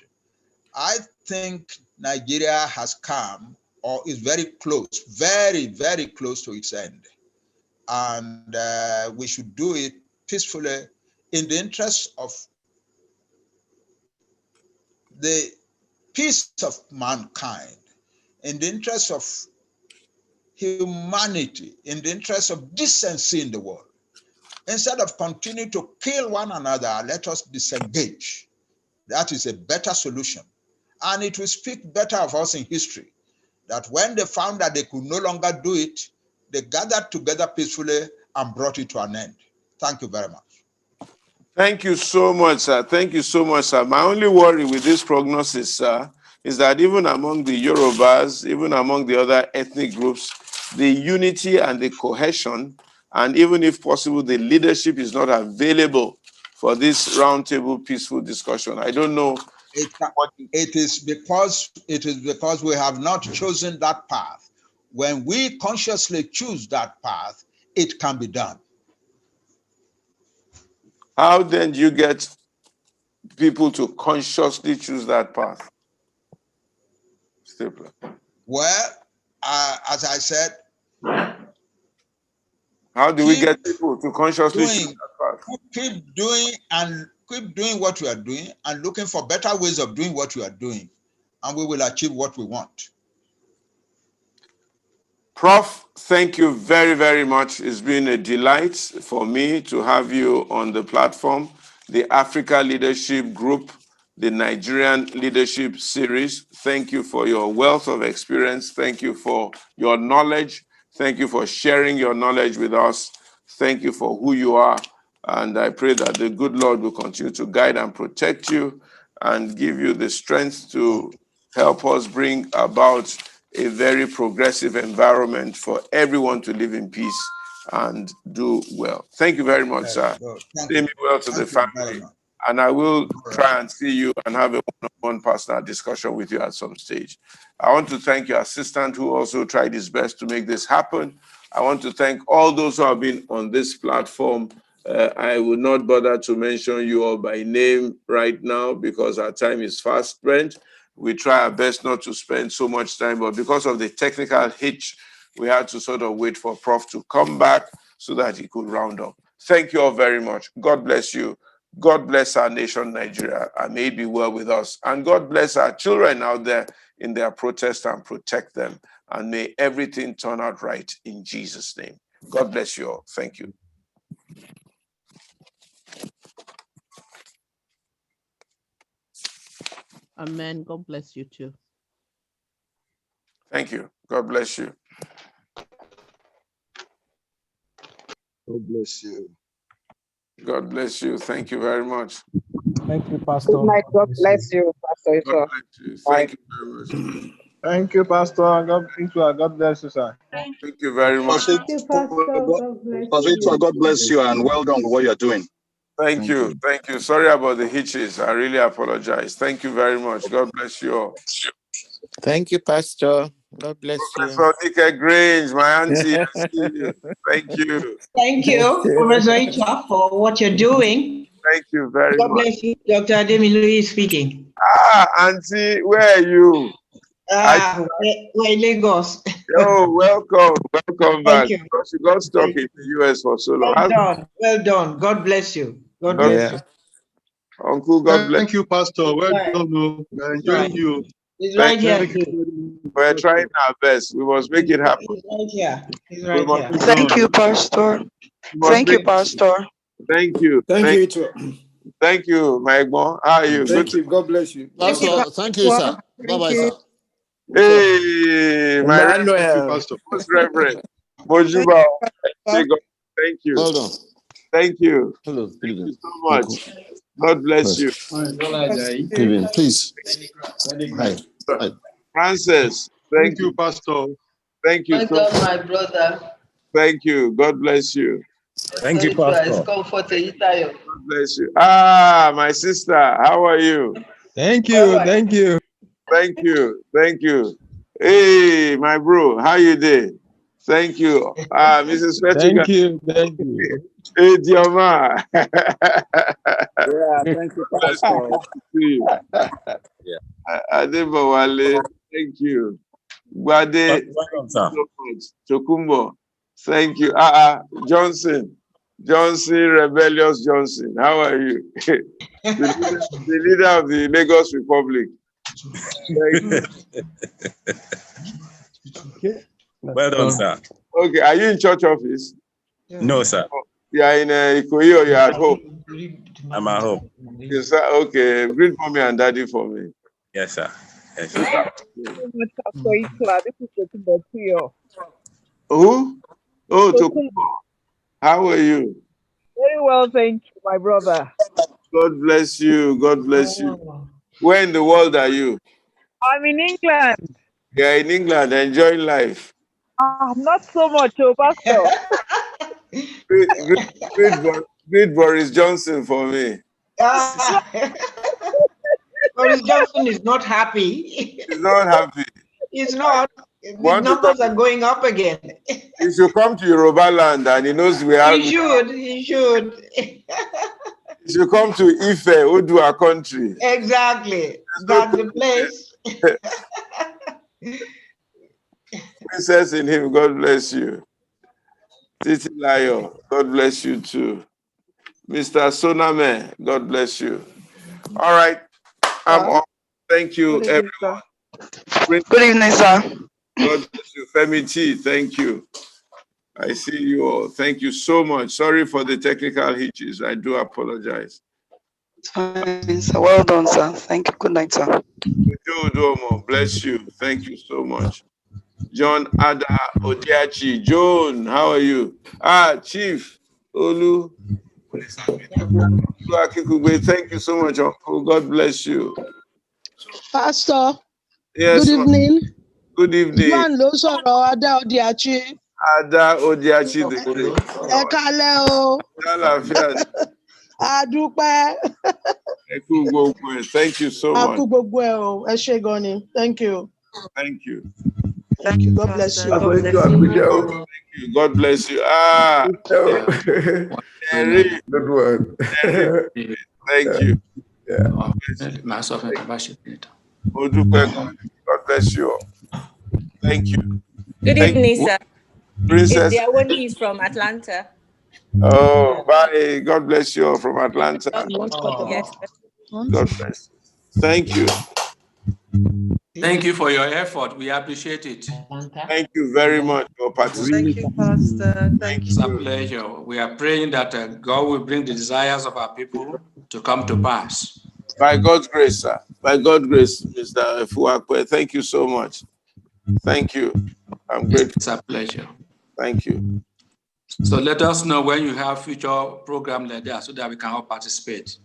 I think Nigeria has come or is very close, very, very close to its end. And we should do it peacefully in the interest of the peace of mankind, in the interest of humanity, in the interest of decency in the world. Instead of continuing to kill one another, let us disengage. That is a better solution. And it will speak better of us in history, that when they found that they could no longer do it, they gathered together peacefully and brought it to an end. Thank you very much. Thank you so much, sir. Thank you so much, sir. My only worry with this prognosis, sir, is that even among the Yorubas, even among the other ethnic groups, the unity and the cohesion, and even if possible, the leadership is not available for this roundtable peaceful discussion. I don't know. It is because we have not chosen that path. When we consciously choose that path, it can be done. How then do you get people to consciously choose that path? Stapler. Well, as I said, how do we get people to consciously choose that path? Keep doing what we are doing and looking for better ways of doing what we are doing, and we will achieve what we want. Prof, thank you very, very much. It's been a delight for me to have you on the platform. The Africa Leadership Group, the Nigerian Leadership Series. Thank you for your wealth of experience. Thank you for your knowledge. Thank you for sharing your knowledge with us. Thank you for who you are. And I pray that the good Lord will continue to guide and protect you and give you the strength to help us bring about a very progressive environment for everyone to live in peace and do well. Thank you very much, sir. Stay me well to the family. And I will try and see you and have a one-on-one personal discussion with you at some stage. I want to thank your assistant who also tried his best to make this happen. I want to thank all those who have been on this platform. I will not bother to mention you all by name right now because our time is fast spent. We try our best not to spend so much time, but because of the technical hitch, we had to sort of wait for Prof to come back so that he could round up. Thank you all very much. God bless you. God bless our nation, Nigeria, and may it be well with us. And God bless our children out there in their protest and protect them. And may everything turn out right in Jesus' name. God bless you all. Thank you. Amen. God bless you too. Thank you. God bless you. God bless you. God bless you. Thank you very much. Thank you, Pastor. Good night. God bless you, Pastor. God bless you. Thank you very much. Thank you, Pastor. God bless you, sir. Thank you very much. Thank you, Pastor. God bless you. God bless you, and well done with what you're doing. Thank you. Thank you. Sorry about the hitches. I really apologize. Thank you very much. God bless you all. Thank you, Pastor. God bless Professor Nika Grange, my auntie. I see you. Thank you. Thank you, Professor Icha, for what you're doing. Thank you very God much. bless you. Dr. Ademilu is speaking. Auntie, where are you? We're in Lagos. Oh, welcome. Welcome back. Thank you. Because you got stuck in the US for so long. Well done. Well done. God bless you. God bless you. Uncle, God bless. Thank you, Pastor. Well done. We're enjoying you. He's right here. We're trying our best. We must make it happen. He's right here. He's right here. Thank you, Pastor. Thank you, Pastor. Thank you. Thank you too. Thank you, my Egbon. How are you? Thank you. God bless you. Pastor, thank you, sir. Bye-bye, sir. Hey, my Emmanuel. Most Reverend Mojuba. Thank you. Well done. Thank you. Hello. Thank you so much. God bless you. Good evening. Please. Hi. Hi. Francis, thank you, Pastor. Thank you My so God, much. my brother. Thank you. God bless you. Thank you, Pastor. Comfort Itayo. God bless you. Ah, my sister, how are you? Thank you. Thank you. Thank you. Thank you. Hey, my bro, how you doing? Thank you. Ah, Mrs. Fetchiga. Thank you. Thank you. Hey, Dioma. Yeah, thank you, Pastor. Adebowale, thank you. Gbade, thank you so much. Chokumbo, thank you. Johnson, Rebellious Johnson, how are you? the leader of the Lagos Republic. Okay. Well done, sir. Okay, are you in church office? No, sir. You are in Ikoyi or you're at home? I'm at home. Yes, sir. Okay, greet mommy and daddy for me. Yes, sir. Yes, sir. This is Tokumbo. Who? Oh, Tokumbo. How are you? Very well, thank you, my brother. God bless you. God bless you. Where in the world are you? I'm in England. Yeah, in England, enjoying life. Not so much, Pastor. Greet Boris Johnson for me. Boris Johnson is not happy. He's not happy. He's not. The Want to numbers are going up again. He should come to Yoruba land and he knows we have. He should. He should. He should come to Ife, Odua country. Exactly. That's the place. Princess in him, God bless you. Titi Layo, God bless you too. Mr. Soname, God bless you. All right, I'm off. Thank you, everyone. Good evening, sir. God bless you. Femi T, thank you. I see you all. Thank you so much. Sorry for the technical hitches. I do apologize. Fine, sir. Well done, sir. Thank you. Good night, sir. Joe Domo, bless you. Thank you so much. John Ada Odiachi. John, how are you? Chief Olu. Thank you so much, Uncle. God bless you. Pastor. Yes, good evening. Good evening. Man ló sọ̀rọ̀ Ada Odiachi. Ada Odiachi the Great. Ẹ kálẹ́ o. A dúpẹ́. Thank you so much. A kú gbogbo ẹ̀ o. Ẹ ṣé gan ni. Thank you. Thank you. Thank you. God bless you. Thank you. God bless you. Henry. Good one. Thank you. Yeah. God bless you all. Thank you. Good evening, sir. Princess. It's Diawoni is from Atlanta. Oh, bye. God bless you all from Atlanta. Yes. God bless. Thank you. Thank you for your effort. We appreciate it. Thank you very much for participating. Thank you, Pastor. Thank It's a pleasure. We are praying that God will bring the desires of our people to come to pass. By God's grace, sir. By God's grace, Mr. Fuakwe. Thank you so much. Thank you. I'm grateful. It's a pleasure. Thank you. So let us know when you have future program like that so that we can all participate.